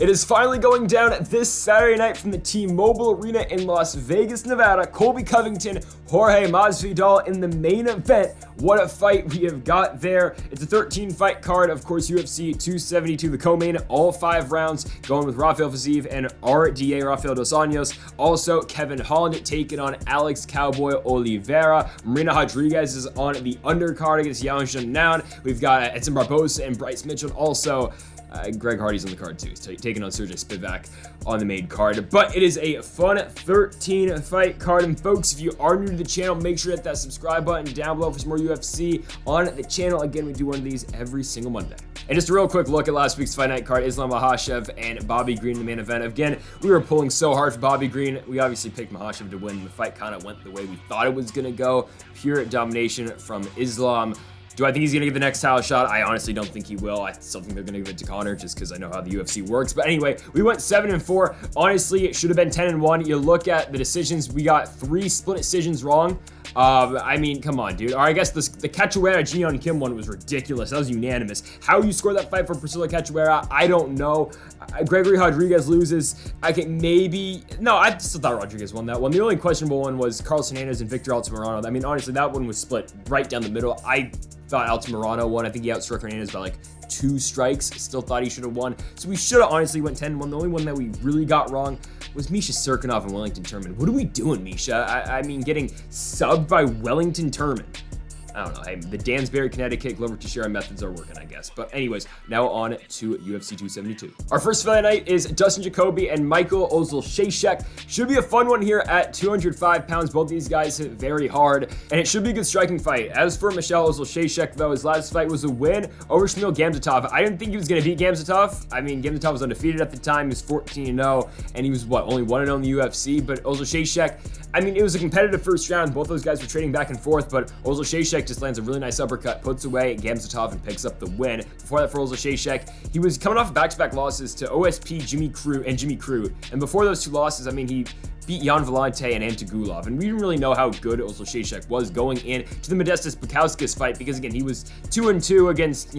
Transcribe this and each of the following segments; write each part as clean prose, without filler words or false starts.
It is finally going down this Saturday night from the T-Mobile Arena in Las Vegas, Nevada. Colby Covington, Jorge Masvidal in the main event. What a fight we have got there. It's a 13-fight card. Of course, UFC 272, the co-main, all 5 rounds, going with Rafael Fiziev and RDA, Rafael dos Anjos. Also, Kevin Holland taking on Alex Cowboy Oliveira. Marina Rodriguez is on the undercard against Xiaonan. We've got Edson Barboza and Bryce Mitchell. Also, Greg Hardy's on the card too. He's taking on Sergey Spivak on the main card. But it is a fun 13-fight card. And folks, if you are new to the channel, make sure to hit that subscribe button down below for some more UFC on the channel. Again, we do one of these every single Monday. And just a real quick look at last week's fight night card. Islam Makhachev and Bobby Green in the main event. Again, we were pulling so hard for Bobby Green. We obviously picked Makhachev to win. The fight kind of went the way we thought it was going to go. Pure domination from Islam. Do I think he's going to get the next title shot? I honestly don't think he will. I still think they're going to give it to Conor just because I know how the UFC works. But anyway, we went 7-4. Honestly, it should have been 10-1. You look at the decisions, we got 3 split decisions wrong. I mean, come on, dude. Or I guess the Cachoeira Jiyeon Kim one was ridiculous. That was unanimous. How you score that fight for Priscilla Cachoeira, I don't know. Gregory Rodriguez loses. I still thought Rodriguez won that one. The only questionable one was Carlos Hernandez and Victor Altamirano. I mean, honestly, that one was split right down the middle. I thought Altamirano won. I think he outstruck Hernandez by like 2 strikes. Still thought he should have won. So we should have honestly went 10-1. The only one that we really got wrong was Misha Serkinov and Wellington Turman. What are we doing, Misha? I mean, getting subbed by Wellington Turman. I don't know. Hey, the Dansbury, Connecticut, Glover Teixeira methods are working, I guess. But anyways, now on to UFC 272. Our first fight of the night is Dustin Jacoby and Michael Oleksiejczuk. Should be a fun one here at 205 pounds. Both these guys hit very hard, and it should be a good striking fight. As for Michael Oleksiejczuk, though, his last fight was a win over Shamil Gamzatov. I didn't think he was going to beat Gamzatov. I mean, Gamzatov was undefeated at the time. He was 14-0, and he was, only 1-0 in the UFC. But Oleksiejczuk, I mean, it was a competitive first round. Both those guys were trading back and forth, but Oleksiejczuk just lands a really nice uppercut, puts away Gamzatov, and picks up the win. Before that, for Oleksiejczuk, he was coming off back-to-back losses to OSP, Jimmy Crute. And before those 2 losses, I mean, he beat Jan Vellante and Antagulov, and we didn't really know how good Oleksiejczuk was going in to the Modestas Bukauskas fight because, again, he was 2-2 against,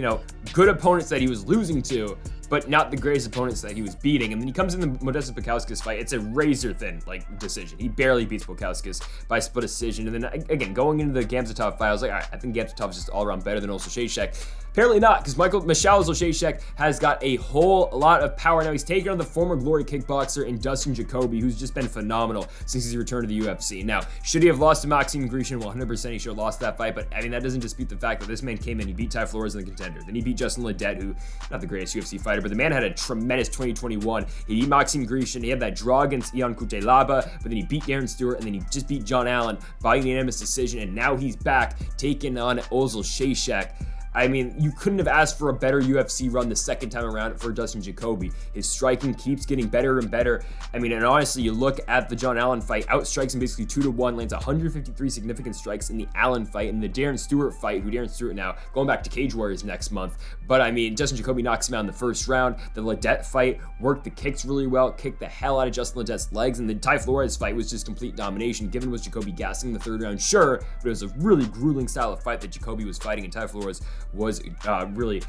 good opponents that he was losing to, but not the greatest opponents that he was beating. And then he comes in the Modestas Bukauskas fight. It's a razor-thin, decision. He barely beats Bukauskas by split decision. And then, again, going into the Gamzatov fight, I was like, all right, I think Gamzatov is just all-around better than Oleksiejczuk. Apparently not, because Michael Oleksiejczuk has got a whole lot of power. Now he's taking on the former Glory kickboxer in Dustin Jacoby, who's just been phenomenal since he's returned to the UFC. Now, should he have lost to Maxime Grishin? Well, 100% he should have lost that fight, but I mean, that doesn't dispute the fact that this man came in, he beat Ty Flores in the contender. Then he beat Justin Ledet, who, not the greatest UFC fighter, but the man had a tremendous 2021. He beat Maxime Grishin, he had that draw against Ion Cutelaba, but then he beat Darren Stewart, and then he just beat John Allen by unanimous decision, and now he's back taking on Oleksiejczuk. I mean, you couldn't have asked for a better UFC run the second time around for Dustin Jacoby. His striking keeps getting better and better. I mean, and honestly, you look at the John Allen fight, outstrikes him basically 2-1, lands 153 significant strikes in the Allen fight, and the Darren Stewart fight, who Darren Stewart now going back to Cage Warriors next month. But I mean, Dustin Jacoby knocks him out in the first round. The Ledet fight worked the kicks really well, kicked the hell out of Justin Ledet's legs, and the Ty Flores fight was just complete domination. Given was Jacoby gassing the third round, sure, but it was a really grueling style of fight that Jacoby was fighting, and Ty Flores was really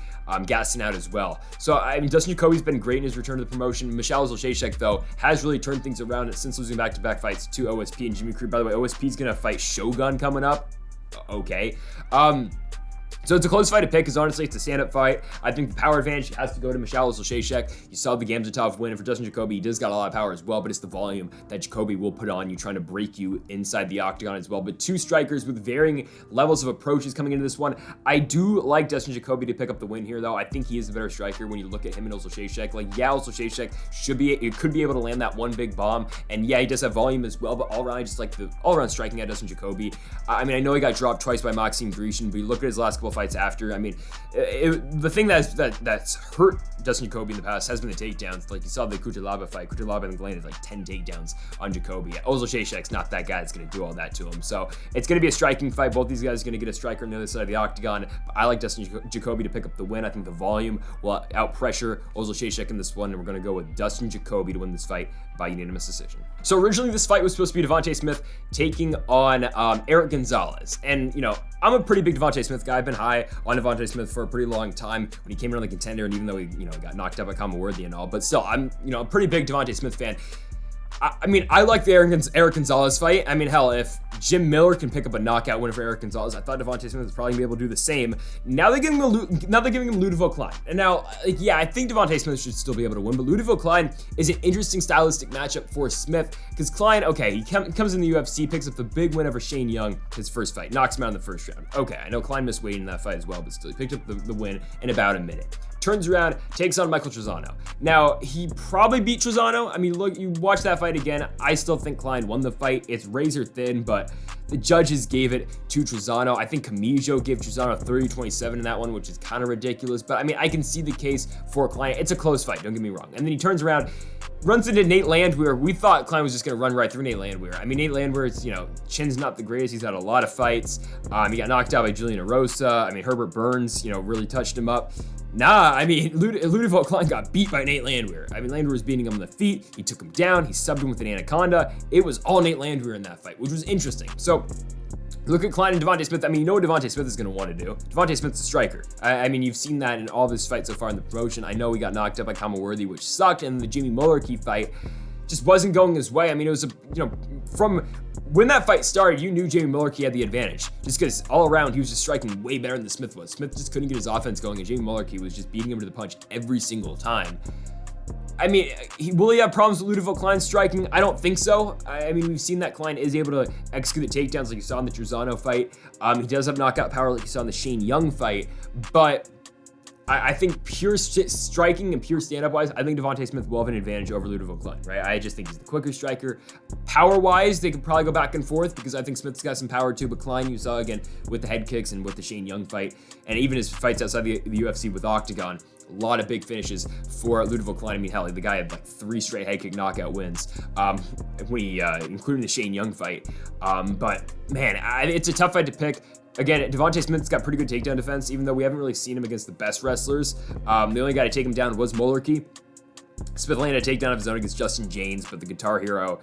gassing out as well. So, I mean, Dustin Jacoby's been great in his return to the promotion. Michael Oleksiejczuk, though, has really turned things around since losing back-to-back fights to OSP and Jimmy Crute. By the way, OSP's going to fight Shogun coming up. Okay. So it's a close fight to pick because honestly, it's a stand-up fight. I think the power advantage has to go to Michael Oleksiejczuk. You saw the Gamzatov win, and for Dustin Jacoby, he does got a lot of power as well, but it's the volume that Jacoby will put on you, trying to break you inside the octagon as well. But 2 strikers with varying levels of approaches coming into this one. I do like Dustin Jacoby to pick up the win here, though. I think he is the better striker when you look at him and Oleksiejczuk. Oleksiejczuk could be able to land that one big bomb, and yeah, he does have volume as well, but all around, just like the all-around striking at Dustin Jacoby. I mean, I know he got dropped twice by Maxime Grishin, but you look at his last couple fights after. I mean, the thing that's hurt Dustin Jacoby in the past has been the takedowns. Like you saw the Cutelaba fight. Cutelaba and landed like 10 takedowns on Jacoby. Oleksiejczuk's not that guy that's going to do all that to him. So it's going to be a striking fight. Both these guys are going to get a striker on the other side of the octagon. But I like Dustin Jacoby to pick up the win. I think the volume will out-pressure Oleksiejczuk in this one, and we're going to go with Dustin Jacoby to win this fight by unanimous decision. So originally this fight was supposed to be Devontae Smith taking on Eric Gonzalez. And, I'm a pretty big Devontae Smith guy. I've been high on Devontae Smith for a pretty long time when he came in on the contender, and even though he, got knocked out by Worthy and all, but still, I'm, a pretty big Devontae Smith fan. I like the Eric Gonzalez fight. I mean, hell, if Jim Miller can pick up a knockout win for Eric Gonzalez, I thought Devontae Smith was probably gonna be able to do the same. Now they're giving him Ludovic Klein. And now, I think Devontae Smith should still be able to win, but Ludovic Klein is an interesting stylistic matchup for Smith, because Klein, okay, he comes in the UFC, picks up the big win over Shane Young, his first fight, knocks him out in the first round. Okay, I know Klein missed weight in that fight as well, but still, he picked up the win in about a minute. Turns around, takes on Michael Trizano. Now, he probably beat Trizano. I mean, look, you watch that fight again, I still think Klein won the fight. It's razor thin, but the judges gave it to Trizano. I think Camijo gave Trizano 30-27 in that one, which is kind of ridiculous, but I mean, I can see the case for Klein. It's a close fight, don't get me wrong. And then he turns around, runs into Nate Landwehr. We thought Klein was just going to run right through Nate Landwehr. I mean, Nate Landwehr's, chin's not the greatest. He's had a lot of fights. He got knocked out by Julian Erosa. I mean, Herbert Burns, really touched him up. Nah, I mean, Ludovic Klein got beat by Nate Landwehr. I mean, Landwehr was beating him on the feet. He took him down. He subbed him with an anaconda. It was all Nate Landwehr in that fight, which was interesting. So, look at Klein and Devontae Smith. I mean, you know what Devontae Smith is going to want to do. Devontae Smith's a striker. I mean, you've seen that in all of his fights so far in the promotion. I know he got knocked out by Worthy, which sucked, and the Jimmy Mullarkey fight just wasn't going his way. I mean, it was, from when that fight started, you knew Jamie Mullarkey had the advantage, just because all around he was just striking way better than Smith was. Smith just couldn't get his offense going, and Jamie Mullarkey was just beating him to the punch every single time. I mean, will he have problems with Ludovic Klein striking? I don't think so. I mean, we've seen that Klein is able to execute the takedowns like you saw in the Trizano fight. He does have knockout power like you saw in the Shane Young fight, but I think pure striking and pure stand-up wise, I think Devontae Smith will have an advantage over Ludovic Klein, right? I just think he's the quicker striker. Power-wise, they could probably go back and forth because I think Smith's got some power too, but Klein, you saw again with the head kicks and with the Shane Young fight, and even his fights outside the UFC with Octagon, a lot of big finishes for Ludovic Klein. I mean, hell, the guy had like 3 straight head kick knockout wins, including the Shane Young fight. But man, it's a tough fight to pick. Again, Devontae Smith's got pretty good takedown defense, even though we haven't really seen him against the best wrestlers. The only guy to take him down was Mullarkey. Smith landed a takedown of his own against Justin James, but the Guitar Hero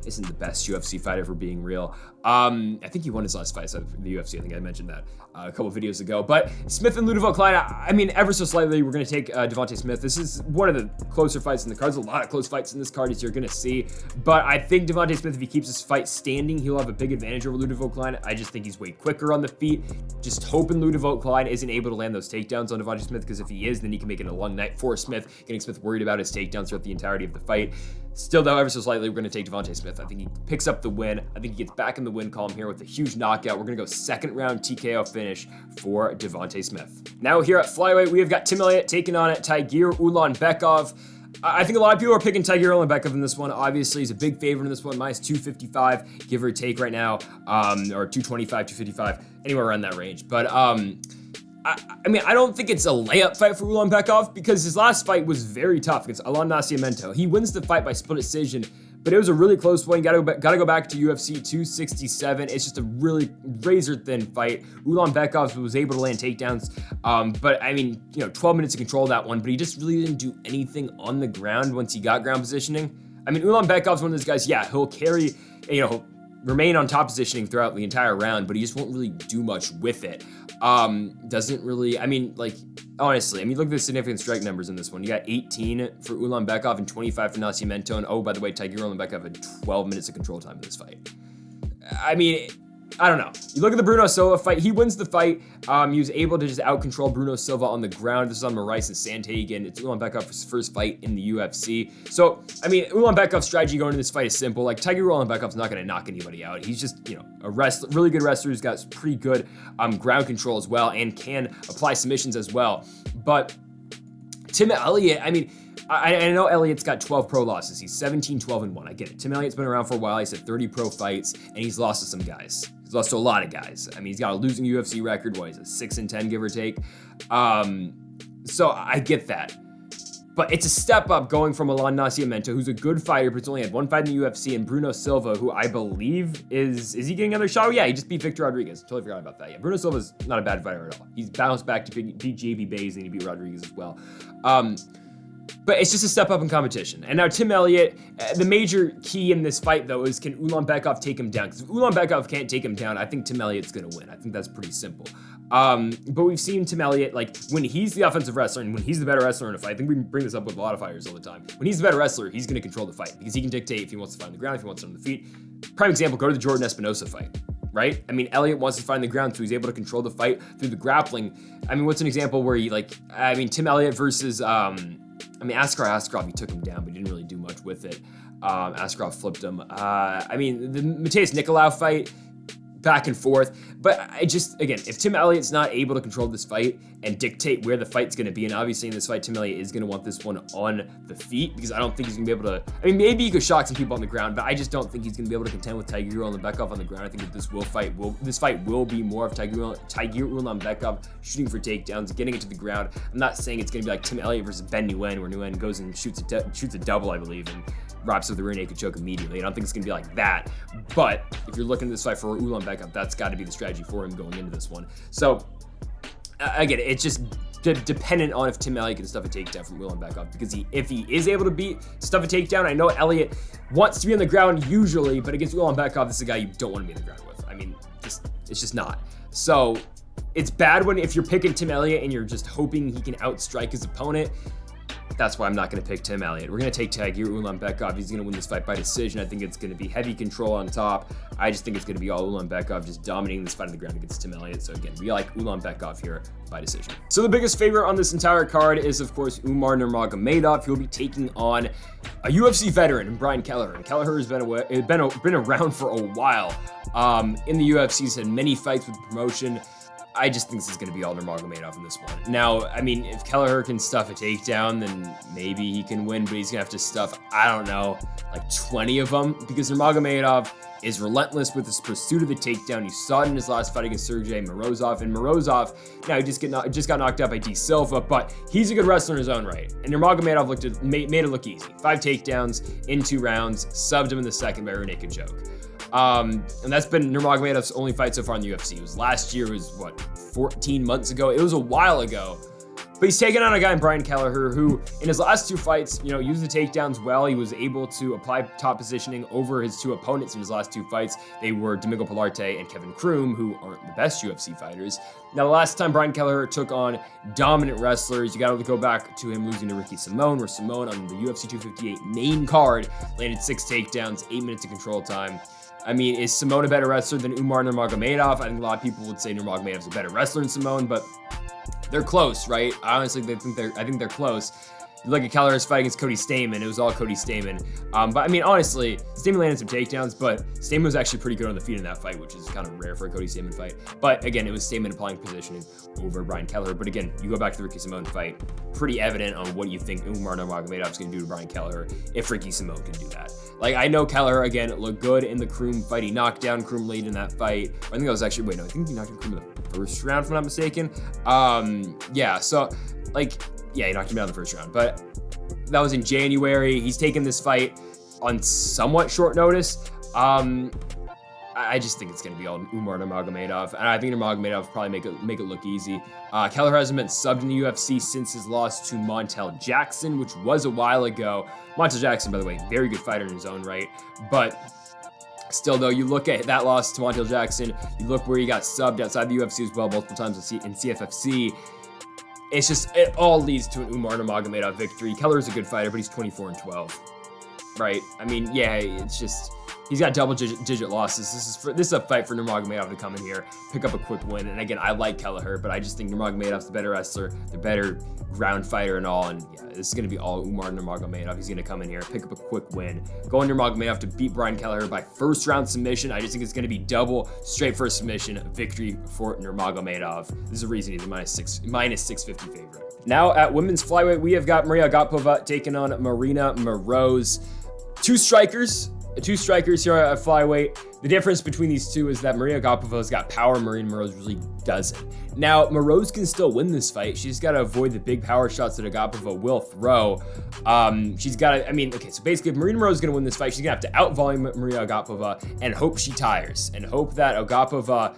isn't the best UFC fighter for being real. I think he won his last fight outside of the UFC. I think I mentioned that a couple videos ago. But Smith and Ludovic Klein, I mean, ever so slightly, we're going to take Devontae Smith. This is one of the closer fights in the card. There's a lot of close fights in this card, as you're going to see. But I think Devontae Smith, if he keeps his fight standing, he'll have a big advantage over Ludovic Klein. I just think he's way quicker on the feet. Just hoping Ludovic Klein isn't able to land those takedowns on Devontae Smith, because if he is, then he can make it a long night for Smith, getting Smith worried about his takedowns throughout the entirety of the fight. Still, though, ever so slightly, we're going to take Devontae Smith. I think he picks up the win. I think he gets back in the win column here with a huge knockout. We're going to go second round TKO finish for Devontae Smith. Now here at flyweight, we have got Tim Elliott taking on Tagir Ulanbekov. I think a lot of people are picking Tagir Ulanbekov in this one. Obviously, he's a big favorite in this one, minus 255, give or take right now, or 225, 255, anywhere around that range. But I mean, I don't think it's a layup fight for Ulanbekov, because his last fight was very tough against Alan Nascimento. He wins the fight by split decision, but it was a really close one. Got to go back to UFC 267. It's just a really razor-thin fight. Ulanbekov was able to land takedowns, but I mean, 12 minutes to control that one, but he just really didn't do anything on the ground once he got ground positioning. I mean, Ulanbekov's one of those guys, yeah, he'll carry, remain on top positioning throughout the entire round, but he just won't really do much with it. Doesn't really, I mean, like, honestly, I mean, look at the significant strike numbers in this one. You got 18 for Ulanbekov and 25 for Nascimento, and oh, by the way, Tagir Ulanbekov had 12 minutes of control time in this fight. I mean, I don't know. You look at the Bruno Silva fight, he wins the fight. He was able to just out-control Bruno Silva on the ground. This is on Moroz and Sandhagen. It's Ulanbekov's first fight in the UFC. So, I mean, Ulanbekov's strategy going into this fight is simple. Like, Tagir Ulanbekov's not going to knock anybody out. He's just, a really good wrestler who's got pretty good ground control as well and can apply submissions as well. But Tim Elliott, I mean, I know Elliott's got 12 pro losses. He's 17-12-1. I get it. Tim Elliott's been around for a while. He's had 30 pro fights, and he's lost to some guys. He's lost to a lot of guys. I mean, he's got a losing UFC record. What is it, 6-10, give or take? So I get that. But it's a step up going from Alan Nascimento, who's a good fighter, but he's only had one fight in the UFC, and Bruno Silva, who I believe is he getting another shot? Oh, yeah, he just beat Victor Rodriguez. Totally forgot about that. Yeah, Bruno Silva's not a bad fighter at all. He's bounced back to beat JB Bays, and he beat Rodriguez as well. But it's just a step up in competition. And now Tim Elliott, the major key in this fight, though, is can Ulanbekov take him down? Because if Ulanbekov can't take him down, I think Tim Elliott's going to win. I think that's pretty simple. But we've seen Tim Elliott, like, when he's the offensive wrestler and when he's the better wrestler in a fight, I think we bring this up with a lot of fighters all the time. When he's the better wrestler, he's going to control the fight because he can dictate if he wants to fight on the ground, if he wants to on the feet. Prime example, go to the Jordan Espinosa fight. Right? I mean, Elliott wants to find the ground, so he's able to control the fight through the grappling. I mean, what's an example where Tim Elliott versus, Askarov, he took him down, but he didn't really do much with it. Askarov flipped him. The Mateus Nicolau fight, back and forth. But again, if Tim Elliott's not able to control this fight and dictate where the fight's going to be, and obviously in this fight, Tim Elliott is going to want this one on the feet because I don't think he's going to be able to, maybe he could shock some people on the ground, but I just don't think he's going to be able to contend with Tiger Ulanbekov on the ground. I think that this fight will be more of Tiger Ulanbekov shooting for takedowns, getting it to the ground. I'm not saying it's going to be like Tim Elliott versus Ben Nguyen, where Nguyen goes and shoots a double, I believe, and wraps up the rear naked choke immediately. I don't think it's going to be like that. But if you're looking at this fight for Ulanbekov, that's got to be the strategy for him going into this one. So, again, it's just dependent on if Tim Elliott can stuff a takedown from Ulanbekov, because if he is able to stuff a takedown, I know Elliott wants to be on the ground usually, but against Ulanbekov, this is a guy you don't want to be on the ground with. It's just not. So, it's bad if you're picking Tim Elliott and you're just hoping he can outstrike his opponent. That's why I'm not going to pick Tim Elliott. We're going to take Tiger Ulanbekov. He's going to win this fight by decision. I think it's going to be heavy control on top. I just think it's going to be all Ulanbekov just dominating this fight on the ground against Tim Elliott. So again, we like Ulanbekov here by decision. So the biggest favorite on this entire card is, of course, Umar Nurmagomedov. He'll be taking on a UFC veteran, Brian Kelleher. And Kelleher has been around for a while. In the UFC, he's had many fights with the promotion. I just think this is going to be all Nurmagomedov in this one. Now, if Kelleher can stuff a takedown, then maybe he can win, but he's going to have to stuff, I don't know, like 20 of them, because Nurmagomedov is relentless with his pursuit of the takedown. You saw it in his last fight against Sergey Morozov, and Morozov, now he just got knocked out by D. Silva, but he's a good wrestler in his own right. And Nurmagomedov made it look easy. 5 takedowns in 2 rounds, subbed him in the second by a rear naked choke. And that's been Nurmagomedov's only fight so far in the UFC. It was last year, 14 months ago. It was a while ago. But he's taken on a guy in Brian Kelleher who, in his last 2 fights, used the takedowns well. He was able to apply top positioning over his 2 opponents in his last 2 fights. They were Domingo Pilarte and Kevin Kroom, who aren't the best UFC fighters. Now, the last time Brian Kelleher took on dominant wrestlers, you got to go back to him losing to Ricky Simone, where Simone on the UFC 258 main card landed 6 takedowns, 8 minutes of control time. Is Simone a better wrestler than Umar Nurmagomedov? I think a lot of people would say Nurmagomedov's a better wrestler than Simone, but they're close, right? I think they're close. You look at Kelleher's fight against Cody Stamann, it was all Cody Stamann. Honestly, Stamann landed some takedowns, but Stamann was actually pretty good on the feet in that fight, which is kind of rare for a Cody Stamann fight. But again, it was Stamann applying positioning over Brian Kelleher. But again, you go back to the Ricky Simone fight, pretty evident on what you think Umar Nurmagomedov is going to do to Brian Kelleher if Ricky Simone can do that. I know Kelleher, again, looked good in the Kroom fight. He knocked down Kroom late in that fight. I think that was actually, I think he knocked down Kroom in the first round, if I'm not mistaken. He knocked him down in the first round. But that was in January. He's taken this fight on somewhat short notice. I just think it's going to be all Umar Nurmagomedov, and I think Nurmagomedov will probably make it look easy. Kelleher hasn't been subbed in the UFC since his loss to Montel Jackson, which was a while ago. Montel Jackson, by the way, very good fighter in his own right, but still, though, you look at that loss to Montel Jackson, you look where he got subbed outside the UFC as well, multiple times in CFFC. It all leads to an Umar Nurmagomedov victory. Kelleher's a good fighter, but he's 24-12, right? He's got double-digit losses. This is a fight for Nurmagomedov to come in here, pick up a quick win. And again, I like Kelleher, but I just think Nurmagomedov's the better wrestler, the better ground fighter and all. And yeah, this is going to be all Umar Nurmagomedov. He's going to come in here, pick up a quick win. Go on Nurmagomedov to beat Brian Kelleher by first-round submission. I just think it's going to be double straight first submission victory for Nurmagomedov. This is a reason he's a minus 650 favorite. Now at women's flyweight, we have got Maria Agapova taking on Marina Moroz. 2 strikers. two strikers here at flyweight. The difference between these two is that Maria Agapova's got power, Marina Moroz really doesn't. Now, Moroz can still win this fight. She's got to avoid the big power shots that Agapova will throw. She's got to, okay, so basically if Marina Moroz is going to win this fight, she's going to have to out-volume Maria Agapova and hope she tires and hope that Agapova,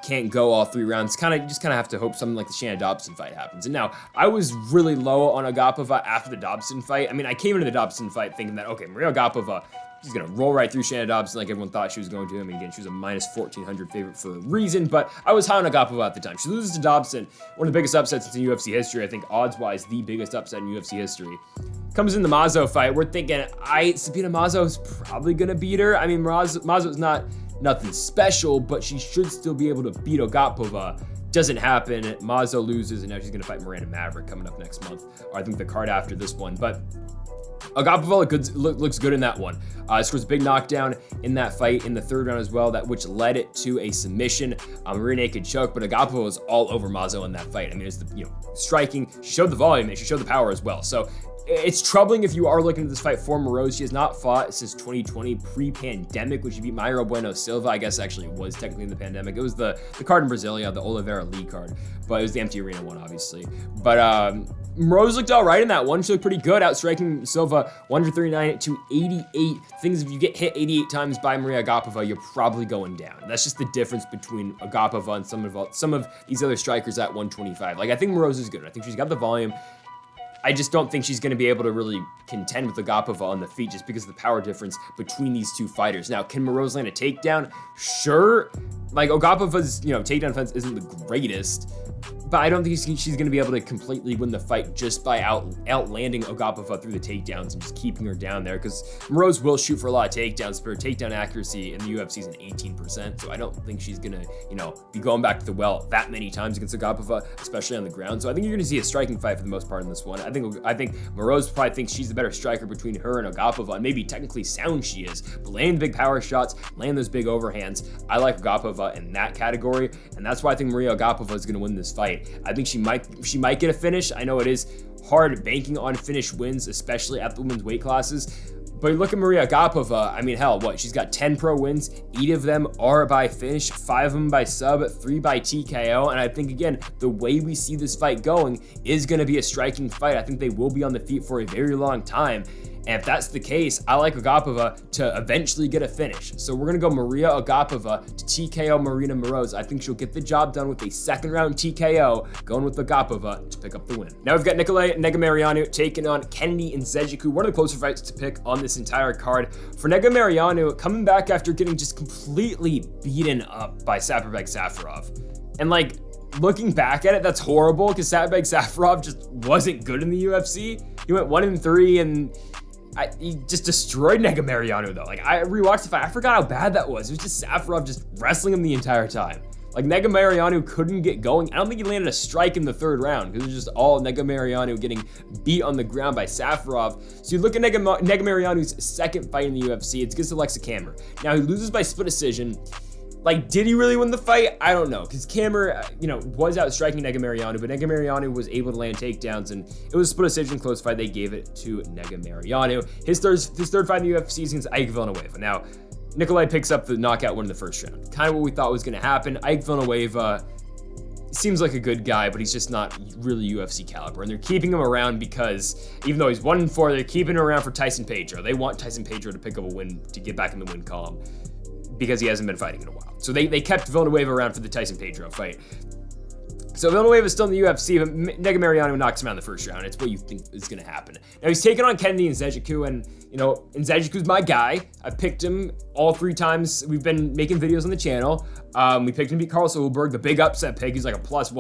can't go all 3 rounds. Kind of have to hope something like the Shanna Dobson fight happens. And now, I was really low on Agapova after the Dobson fight. I came into the Dobson fight thinking that, okay, Maria Agapova, she's going to roll right through Shanna Dobson like everyone thought she was going to. Again, she was a minus 1,400 favorite for a reason, but I was high on Agapova at the time. She loses to Dobson, one of the biggest upsets in UFC history. I think odds-wise, the biggest upset in UFC history. Comes in the Mazo fight. We're thinking, Sabina Mazo's probably going to beat her. Mazo's not nothing special, but she should still be able to beat Agapova. Doesn't happen. Mazo loses, and now she's going to fight Miranda Maverick coming up next month, or I think the card after this one. But Agapova looks good in that one. Scores a big knockdown in that fight in the 3rd round as well, which led it to a submission. Rear naked choke, but Agapova was all over Mazo in that fight. It's the striking. She showed the volume and she showed the power as well. So it's troubling if you are looking at this fight for Moroz. She has not fought since 2020, pre-pandemic, when she beat Mayra Bueno Silva. I guess actually it was technically in the pandemic. It was the card in Brasilia, the Oliveira Lee card, but it was the empty arena one, obviously. But Moroz looked all right in that one. She looked pretty good, outstriking Silva 139 to 88. Things, if you get hit 88 times by Maria Agapova, you're probably going down. That's just the difference between Agapova and some of these other strikers at 125. I think Moroz is good. I think she's got the volume. I just don't think she's going to be able to really contend with Agapova on the feet just because of the power difference between these two fighters. Now, can Moroz land a takedown? Sure. Agapova's, takedown defense isn't the greatest, but I don't think she's going to be able to completely win the fight just by outlanding Agapova through the takedowns and just keeping her down there, because Moroz will shoot for a lot of takedowns, but her takedown accuracy in the UFC is an 18%, so I don't think she's going to, be going back to the well that many times against Agapova, especially on the ground. So I think you're going to see a striking fight for the most part in this one. I think Moroz probably thinks she's the better striker between her and Agapova, and maybe technically sound she is, but laying big power shots, laying those big overhands, I like Agapova in that category, and that's why I think Maria Agapova is going to win this fight. I think she might get a finish. I know it is hard banking on finish wins, especially at the women's weight classes. But you look at Maria Agapova, she's got 10 pro wins, 8 of them are by finish, 5 of them by sub, 3 by TKO, and I think, again, the way we see this fight going is going to be a striking fight. I think they will be on the feet for a very long time. And if that's the case, I like Agapova to eventually get a finish. So we're going to go Maria Agapova to TKO Marina Moroz. I think she'll get the job done with a 2nd round TKO, going with Agapova to pick up the win. Now we've got Negumereanu taking on Kennedy Nzechukwu, one of the closer fights to pick on this entire card. For Negumereanu, coming back after getting just completely beaten up by Spivak Safarov. And looking back at it, that's horrible because Spivak Safarov just wasn't good in the UFC. He went 1-3 and he just destroyed Negumereanu though. I rewatched the fight. I forgot how bad that was. It was just Safarov just wrestling him the entire time. Negumereanu couldn't get going. I don't think he landed a strike in the 3rd round because it was just all Negumereanu getting beat on the ground by Safarov. So you look at Negumereanu's 2nd fight in the UFC. It's against Oleksiejczuk. Now he loses by split decision. Did he really win the fight? I don't know, because Kammer, was outstriking Negumereanu, but Negumereanu was able to land takedowns, and it was a split decision, close fight. They gave it to Negumereanu. His third fight in the UFC is against Ike Villanueva. Now, Nikolai picks up the knockout win in the 1st round. Kind of what we thought was going to happen. Ike Villanueva seems like a good guy, but he's just not really UFC caliber, and they're keeping him around because even though he's 1-4, they're keeping him around for Tyson Pedro. They want Tyson Pedro to pick up a win to get back in the win column, because he hasn't been fighting in a while. So they kept Villanueva around for the Tyson Pedro fight. So Villanueva is still in the UFC, but Negumereanu knocks him out in the 1st round. It's what you think is going to happen. Now he's taking on Kennedy Nzechukwu, and Nzechukwu's my guy. I've picked him all 3 times. We've been making videos on the channel. We picked him to beat Carl Silverberg, the big upset pick. He's like a plus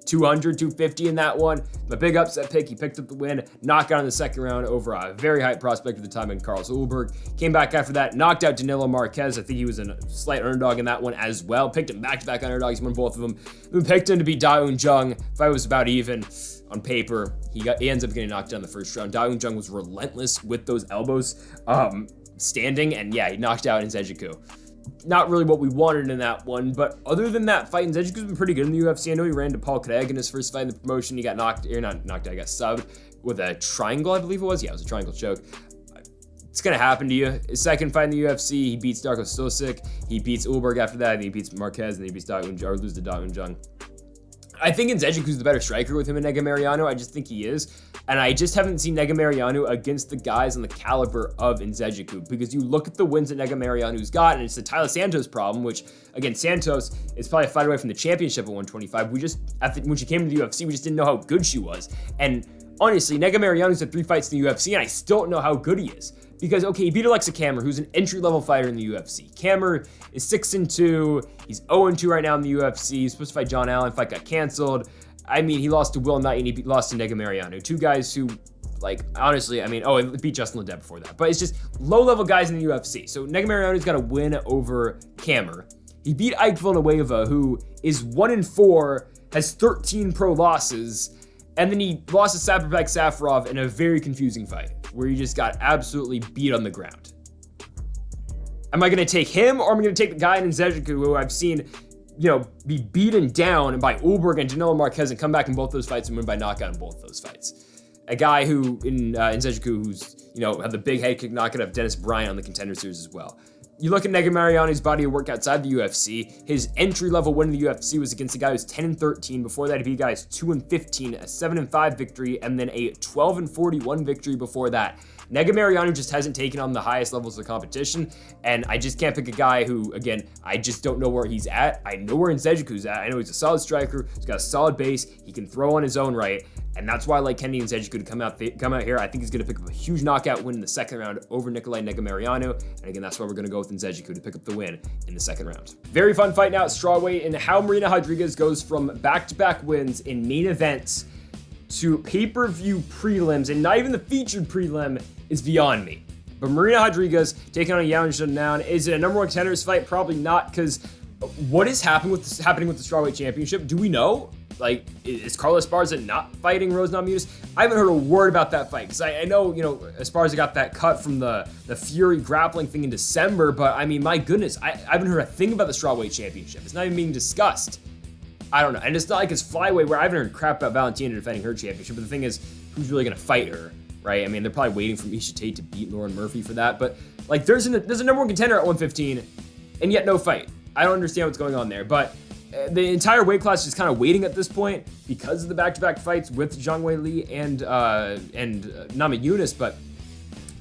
200, 250 in that one. The big upset pick, he picked up the win, knockout in the 2nd round over a very high prospect at the time in Carl Silverberg. Came back after that, knocked out Danilo Marquez. I think he was a slight underdog in that one as well. Picked him back-to-back underdogs, won both of them. Then picked him to beat Da Un Jung. Fight was about even on paper. He ends up getting knocked down in the 1st round. Da Un Jung was relentless with those elbows standing, and yeah, he knocked out Nzechukwu. Not really what we wanted in that one, but other than that fight, Nzechukwu's been pretty good in the UFC. I know he ran to Paul Craig in his 1st fight in the promotion. He got not knocked out, he got subbed with a triangle, I believe it was. Yeah, it was a triangle choke. It's going to happen to you. His second fight in the UFC, he beats Darko Stosic. He beats Ulberg after that, and he beats Marquez, and then he beats loses to Da Jung. I think Nzechukwu the better striker with him and Negumereanu. I just think he is. And I just haven't seen Negumereanu against the guys on the caliber of Nzechukwu, because you look at the wins that Negumereanu's got, and it's the Tyler Santos problem, which, again, Santos is probably a fight away from the championship at 125. When she came to the UFC, we just didn't know how good she was. And honestly, Negumereanu's had 3 fights in the UFC, and I still don't know how good he is. Because, okay, he beat Oleksiejczuk, who's an entry-level fighter in the UFC. Kammer is 6-2. He's 0-2 right now in the UFC. He's supposed to fight John Allen. Fight got canceled. I mean, he lost to Will Knight, and he lost to Negumereanu. 2 guys who, like, honestly, I mean, he beat Justin Ledet before that. But it's just low-level guys in the UFC. So Negumereanu's got a win over Kammer. He beat Ike Villanueva, who is 1-4, has 13 pro losses, and then he lost to Spivak Safarov in a very confusing fight, where he just got absolutely beat on the ground. Am I going to take him, or am I going to take the guy in Nzechukwu who I've seen, be beaten down by Ulberg and Danilo Marquez and come back in both those fights and win by knockout in both those fights? A guy who, in Nzechukwu, who's, had the big head kick knockout of Dennis Bryant on the Contender Series as well. You look at Negumereanu's body of work outside the UFC. His entry-level win in the UFC was against a guy who's 10-13. Before that, he beat guys 2-15, a 7-5 victory, and then a 12-41 victory before that. Negumereanu just hasn't taken on the highest levels of the competition, and I just can't pick a guy who, again, I just don't know where he's at. I know where Nzechukwu's at. I know he's a solid striker. He's got a solid base. He can throw on his own right. And that's why I like Kennedy Nzechukwu to come out here. I think he's going to pick up a huge knockout win in the second round over Nikolai Negumereanu. And again, that's why we're going to go with Nzechukwu to pick up the win in the second round. Very fun fight now at strawweight, and how Marina Rodriguez goes from back-to-back wins in main events to pay-per-view prelims, and not even the featured prelim, is beyond me. But Marina Rodriguez taking on Xiaonan. Is it a number 1 contenders fight? Probably not, because what is happening with the strawweight championship? Do we know? Like, is Carla Esparza not fighting Rose Namajunas? I haven't heard a word about that fight, because I know, Esparza got that cut from the Fury grappling thing in December, but I mean, my goodness, I haven't heard a thing about the strawweight championship. It's not even being discussed. I don't know, and it's not like it's flyweight where I haven't heard crap about Valentina defending her championship, but the thing is, who's really going to fight her, right? I mean, they're probably waiting for Miesha Tate to beat Lauren Murphy for that, but like, there's a number 1 contender at 115, and yet no fight. I don't understand what's going on there, but the entire weight class is kind of waiting at this point because of the back-to-back fights with Zhang Weili and Namajunas. But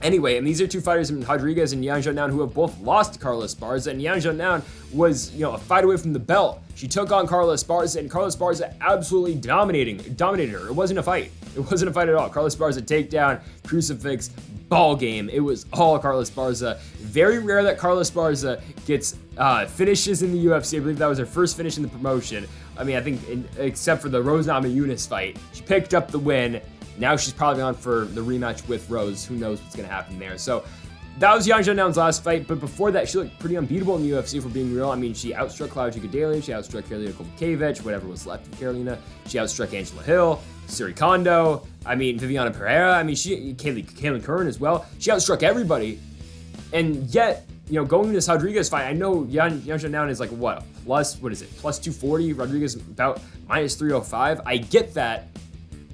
anyway, and these are 2 fighters in Rodriguez and Yan Xiaonan who have both lost to Carla Esparza, and Yan Xiaonan was, a fight away from the belt. She took on Carla Esparza, and Carla Esparza absolutely dominated her. It wasn't a fight. It wasn't a fight at all. Carla Esparza takedown, crucifix, ball game. It was all Carla Esparza. Very rare that Carla Esparza gets finishes in the UFC. I believe that was her first finish in the promotion. I mean, I think except for the Rose Namajunas fight, she picked up the win. Now she's probably on for the rematch with Rose. Who knows what's going to happen there. So that was Yan Xiaonan's last fight, but before that, she looked pretty unbeatable in the UFC, if we're being real. I mean, she outstruck Claudia Gadelha, she outstruck Karolina Kowalkiewicz, whatever was left of Karolina. She outstruck Angela Hill, Siri Kondo, I mean, Viviana Pereira, I mean, Kaylin Curran as well. She outstruck everybody, and yet, going into this Rodriguez fight, I know Yan Xiaonan is like, plus 240, Rodriguez about minus 305. I get that.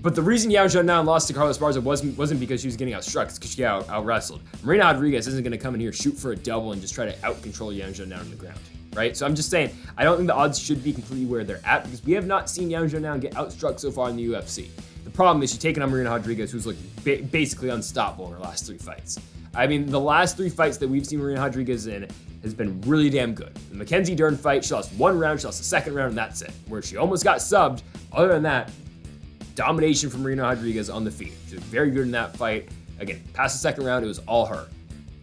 But the reason Yan Xiaonan lost to Carla Esparza wasn't because she was getting outstruck, it's because she got out-wrestled. Marina Rodriguez isn't going to come in here, shoot for a double, and just try to out-control Yan Xiaonan on the ground, right? So I'm just saying, I don't think the odds should be completely where they're at, because we have not seen Yan Xiaonan get outstruck so far in the UFC. The problem is she's taking on Marina Rodriguez, who's basically unstoppable in her last 3 fights. I mean, the last 3 fights that we've seen Marina Rodriguez in has been really damn good. The Mackenzie Dern fight, she lost 1 round, she lost the second round, and that's it. Where she almost got subbed. Other than that, domination from Marina Rodriguez on the feet. She was very good in that fight. Again, past the second round, it was all her.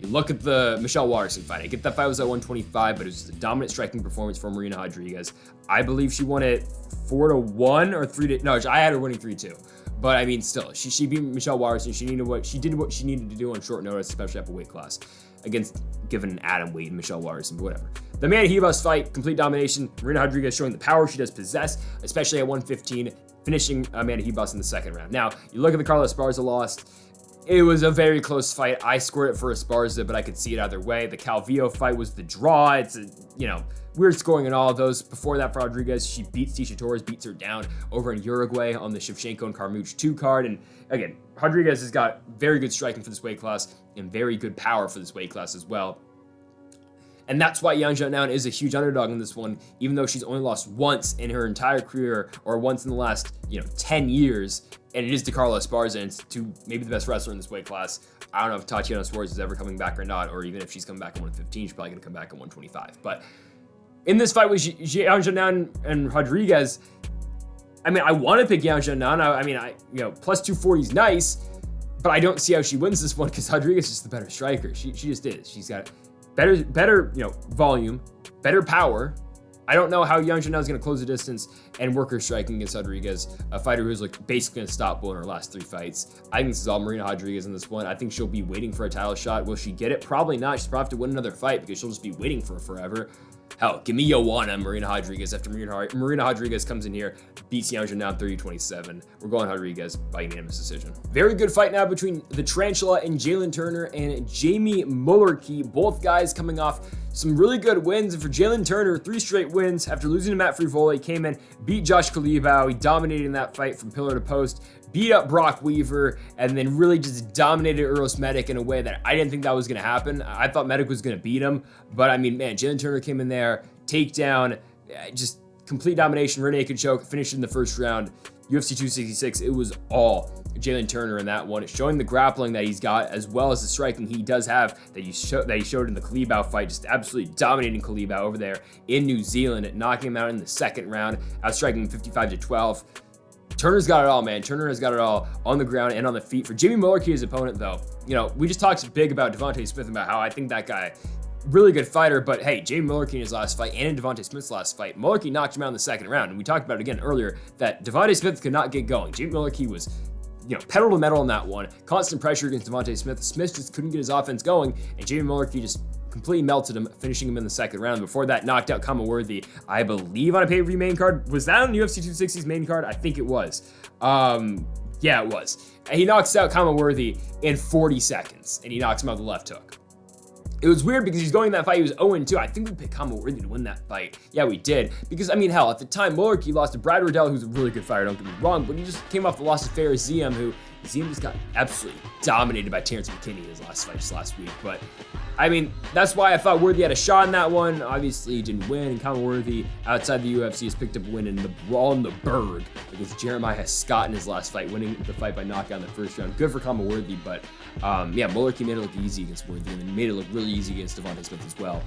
You look at the Michelle Waterson fight. I get that fight was at 125, but it was just a dominant striking performance from Marina Rodriguez. I believe she won it 4-1 or 3-. No, I had her winning 3-2. But I mean, still, she beat Michelle Waterson. She did what she needed to do on short notice, especially at a weight class, against given an atom weight and Michelle Waterson, but whatever. The Amanda Ribas fight, complete domination. Marina Rodriguez showing the power she does possess, especially at 115, finishing Amanda Ribas in the second round. Now, you look at the Carla Esparza loss. It was a very close fight. I scored it for Esparza, but I could see it either way. The Calvillo fight was the draw. It's weird scoring in all of those. Before that for Rodriguez, she beats Tisha Torres, beats her down over in Uruguay on the Shevchenko and Carmouche 2 card. And again, Rodriguez has got very good striking for this weight class and very good power for this weight class as well. And that's why Xiaonan is a huge underdog in this one, even though she's only lost once in her entire career, or once in the last 10 years. And it is to Carla Esparza, and it's to maybe the best wrestler in this weight class. I don't know if Tatiana Suarez is ever coming back or not, or even if she's coming back at 115, she's probably going to come back at 125. But in this fight with Xiaonan and Rodriguez, I want to pick Xiaonan. Plus 240 is nice, but I don't see how she wins this one because Rodriguez is just the better striker. She just is. She's got better volume, better power. I don't know how Xiaonan is going to close the distance and work her striking against Rodriguez, a fighter who's basically unstoppable in her last 3 fights. I think this is all Marina Rodriguez in this one. I think she'll be waiting for a title shot. Will she get it? Probably not. She'll probably have to win another fight because she'll just be waiting for it forever. Hell, give me Joanna Marina Rodriguez after Marina Rodriguez comes in here, beats Xiaonan 30-27. We're going Rodriguez by unanimous decision. Very good fight now between the Tarantula and Jalen Turner and Jamie Mullarkey. Both guys coming off some really good wins. And for Jalen Turner, 3 straight wins after losing to Matt Frevola. He came in, beat Josh Kalibau. He dominated in that fight from pillar to post, beat up Brock Weaver, and then really just dominated Uros Medic in a way that I didn't think that was going to happen. I thought Medic was going to beat him, but Jalen Turner came in there, takedown, just complete domination, rear naked choke, finished in the first round. UFC 266, it was all Jalen Turner in that one. It's showing the grappling that he's got as well as the striking he does have that he showed in the Kalibau fight, just absolutely dominating Kalibau over there in New Zealand, knocking him out in the second round, outstriking him 55-12. Turner's got it all, man. Turner has got it all on the ground and on the feet. For Jamie Mullarkey, his opponent, though, we just talked big about Devontae Smith and about how I think that guy, really good fighter, but hey, Jamie Mullarkey in his last fight and in Devontae Smith's last fight, Mullarkey knocked him out in the second round. And we talked about it again earlier that Devontae Smith could not get going. Jamie Mullarkey was, pedal to metal in that one. Constant pressure against Devontae Smith. Smith just couldn't get his offense going, and Jamie Mullarkey just completely melted him, finishing him in the second round. Before that, knocked out Kamaworthy, I believe, on a pay-per-view main card. Was that on UFC 260's main card? I think it was. Yeah, it was. And he knocks out Kamaworthy in 40 seconds, and he knocks him out with the left hook. It was weird because he's going in that fight, he was 0-2. I think we picked Kamaworthy to win that fight. Yeah, we did. Because, hell, at the time, Mullarkey lost to Brad Riddell, who's a really good fighter, don't get me wrong, but he just came off the loss of Fares Ziem, who Ziem just got absolutely dominated by Terrence McKinney in his last fight just last week. But, that's why I thought Worthy had a shot in that one. Obviously, he didn't win, and Kamaworthy, outside the UFC, has picked up a win in the Brawl in the Berg against Jeremiah Scott in his last fight, winning the fight by knockout in the first round. Good for Kamaworthy, but Mullarkey made it look easy against Worthy, and then made it look really easy against Devontae Smith as well.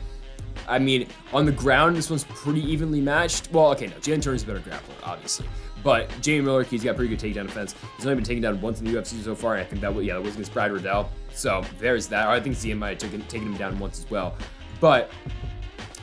On the ground, this one's pretty evenly matched. Well, okay, no, Jalen Turner's a better grappler, obviously. But Jamie Mullarkey's got pretty good takedown defense. He's only been taken down once in the UFC so far, and I think that was against Brad Riddell. So there's that. Or I think Ziem might have taken him down once as well. But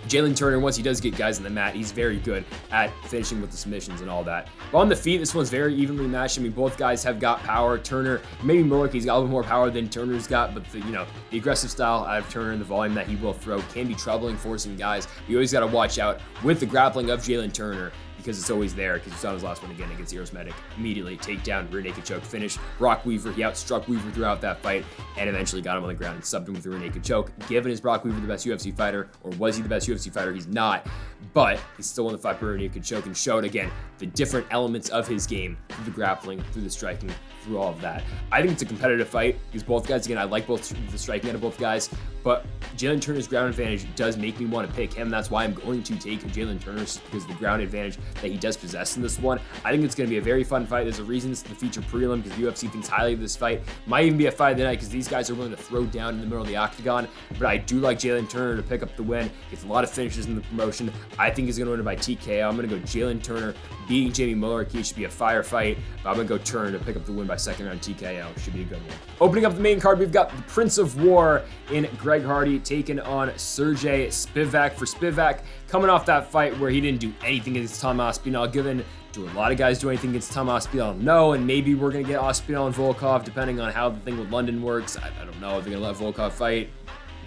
Jalen Turner, once he does get guys on the mat, he's very good at finishing with the submissions and all that. But on the feet, this one's very evenly matched. Both guys have got power. Turner, maybe Mullarkey's got a little bit more power than Turner's got, but the aggressive style out of Turner and the volume that he will throw can be troubling for some guys. You always got to watch out with the grappling of Jalen Turner, because it's always there, because you saw his last one again against Uros Medic. Immediately, takedown, rear naked choke, finish. Brock Weaver, he outstruck Weaver throughout that fight, and eventually got him on the ground and subbed him with a rear naked choke. Given is Brock Weaver the best UFC fighter, or was he the best UFC fighter? He's not, but he's still won the fight per rear naked choke and showed, again, the different elements of his game, through the grappling, through the striking, through all of that. I think it's a competitive fight, because both guys, again, I like both the striking out of both guys, but Jalen Turner's ground advantage does make me want to pick him. That's why I'm going to take Jalen Turner, because of the ground advantage that he does possess in this one. I think it's going to be a very fun fight. There's a reason it's the feature prelim, because UFC thinks highly of this fight. Might even be a fight of the night, because these guys are willing to throw down in the middle of the octagon, but I do like Jalen Turner to pick up the win. Gets a lot of finishes in the promotion. I think he's going to win it by TKO. I'm going to go Jalen Turner beating Jamie Mullarkey. It should be a fire fight, but I'm going to go Turner to pick up the win by second round TKO. Should be a good one. Opening up the main card, we've got the Prince of War in Greg Hardy taking on Sergey Spivak. For Spivak, coming off that fight where he didn't do anything against Tom Aspinall, given do a lot of guys do anything against Tom Aspinall? No, and maybe we're going to get Aspinall and Volkov, depending on how the thing with London works. I don't know if they're going to let Volkov fight.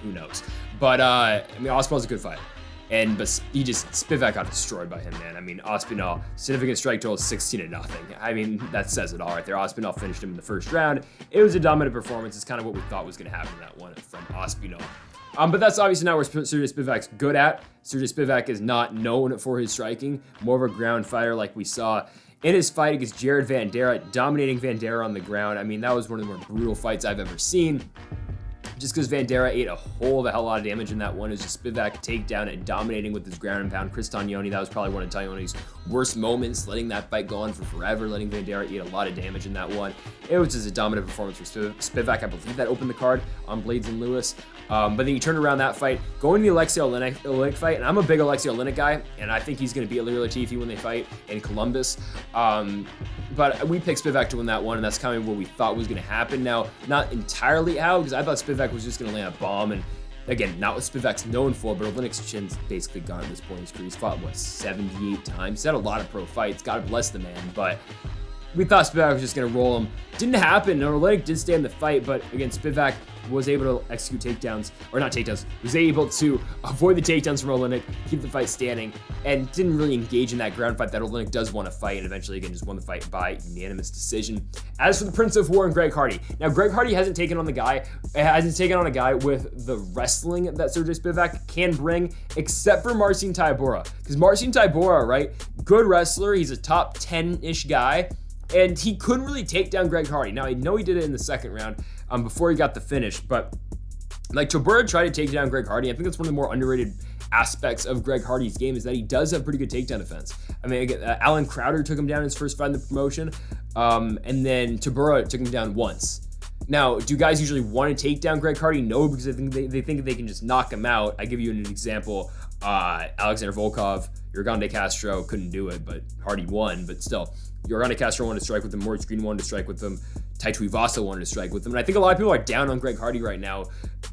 Who knows? But, Aspinall's a good fighter. but Spivak got destroyed by him, man. I mean, Ospinall, significant strike total 16-0. I mean, that says it all right there. Ospinall finished him in the first round. It was a dominant performance. It's kind of what we thought was going to happen in that one from Ospinall. But that's obviously not where Sergey Spivak's good at. Sergey Spivak is not known for his striking, more of a ground fighter like we saw in his fight against Jared Vanderaa, dominating Vanderaa on the ground. I mean, that was one of the more brutal fights I've ever seen. Just because Vanderaa ate a whole lot of damage in that one. It was just Spivak takedown and dominating with his ground and pound. Chris Tognoni, that was probably one of Tognoni's worst moments, letting that fight go on for forever, letting Vanderaa eat a lot of damage in that one. It was just a dominant performance for Spivak. I believe that opened the card on Blades and Lewis. But then you turn around that fight, going to the Oleksiejczuk Oleinik fight, and I'm a big Oleksiejczuk Oleinik guy, and I think he's going to beat Ilir Latifi when they fight in Columbus. But we picked Spivak to win that one, and that's kind of what we thought was going to happen. Now, not entirely how, because I thought Spivak was just going to land a bomb, and again, not what Spivak's known for, but Oleinik's chin's basically gone at this point in his career. He's fought, 78 times? He's had a lot of pro fights. God bless the man, but we thought Spivak was just going to roll him. Didn't happen. Oleinik did stay in the fight, but again, Spivak was able to execute takedowns, or not takedowns, was able to avoid the takedowns from Oleinik, keep the fight standing, and didn't really engage in that ground fight that Oleinik does want to fight, and eventually, again, just won the fight by unanimous decision. As for the Prince of War and Greg Hardy, now Greg Hardy hasn't taken on a guy with the wrestling that Sergey Spivak can bring, except for Marcin Tybura, because Marcin Tybura, right, good wrestler, he's a top 10-ish guy, and he couldn't really take down Greg Hardy. Now, I know he did it in the second round before he got the finish, but like Tybura tried to take down Greg Hardy. I think that's one of the more underrated aspects of Greg Hardy's game is that he does have pretty good takedown defense. I mean, again, Alan Crowder took him down in his first fight in the promotion, and then Tybura took him down once. Now, do guys usually want to take down Greg Hardy? No, because I think they think they can just knock him out. I give you an example. Alexander Volkov, Yorgan de Castro couldn't do it, but Hardy won. But still, Yorgan de Castro wanted to strike with him. Maurice Green wanted to strike with him. Tai Tuivasa wanted to strike with him. And I think a lot of people are down on Greg Hardy right now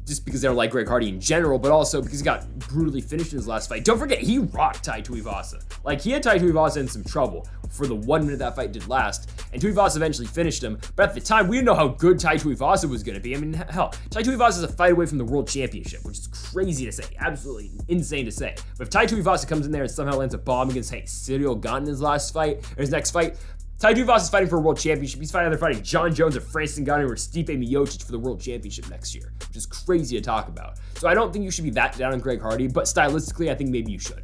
just because they don't like Greg Hardy in general, but also because he got brutally finished in his last fight. Don't forget, he rocked Tai Tuivasa. Like, he had Tai Tuivasa in some trouble for the 1 minute that fight did last, and Tuivasa eventually finished him. But at the time, we didn't know how good Tai Tuivasa was going to be. I mean, hell, Tai Tuivasa is a fight away from the world championship, which is crazy to say, absolutely insane to say. But if Tai Tuivasa comes in there and somehow lands a bomb against, Cyril Gane in his last fight, or his next fight, Tai Tuivasa is fighting for a world championship. He's fighting John Jones or Francis Ngannou or Stipe Miocic for the world championship next year, which is crazy to talk about. So I don't think you should be that down on Greg Hardy, but stylistically, I think maybe you should.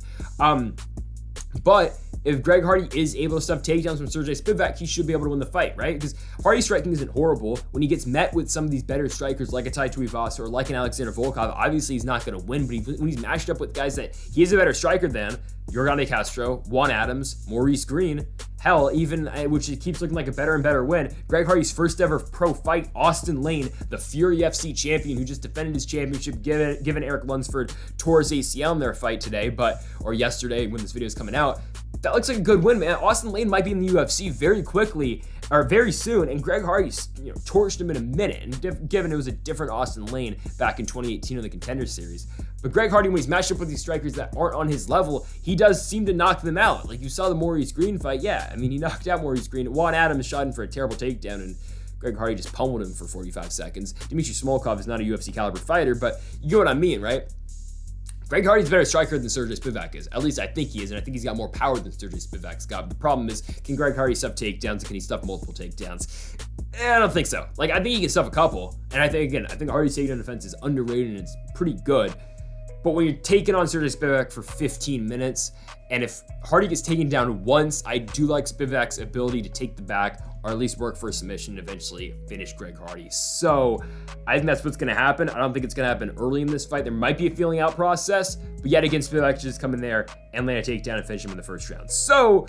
But if Greg Hardy is able to stuff takedowns from Sergey Spivak, he should be able to win the fight, right? Because Hardy's striking isn't horrible. When he gets met with some of these better strikers like a Tai Tuivasa or like an Alexander Volkov, obviously he's not going to win, but when he's matched up with guys that he is a better striker than, Yorgan de Castro, Juan Adams, Maurice Green, hell, even, which it keeps looking like a better and better win, Greg Hardy's first ever pro fight, Austin Lane, the Fury FC champion who just defended his championship, given Eric Lunsford tore his ACL in their fight today, or yesterday when this video is coming out. That looks like a good win, man. Austin Lane might be in the UFC very quickly, or very soon, and Greg Hardy, torched him in a minute, and given it was a different Austin Lane back in 2018 in the Contender Series. But Greg Hardy, when he's matched up with these strikers that aren't on his level, he does seem to knock them out. Like you saw the Maurice Green fight, yeah. I mean, he knocked out Maurice Green. Juan Adams shot him for a terrible takedown, and Greg Hardy just pummeled him for 45 seconds. Dmitry Smolkov is not a UFC caliber fighter, but you get what I mean, right? Greg Hardy's a better striker than Sergey Spivak is. At least I think he is, and I think he's got more power than Sergey Spivak's got. But the problem is, can Greg Hardy stuff takedowns, and can he stuff multiple takedowns? I don't think so. Like, I think he can stuff a couple, and I think Hardy's takedown defense is underrated, and it's pretty good. But when you're taking on Sergey Spivak for 15 minutes, and if Hardy gets taken down once, I do like Spivak's ability to take the back, or at least work for a submission and eventually finish Greg Hardy. So I think that's what's going to happen. I don't think it's going to happen early in this fight. There might be a feeling out process, but yet again, Spivak just come in there and land a takedown and finish him in the first round. So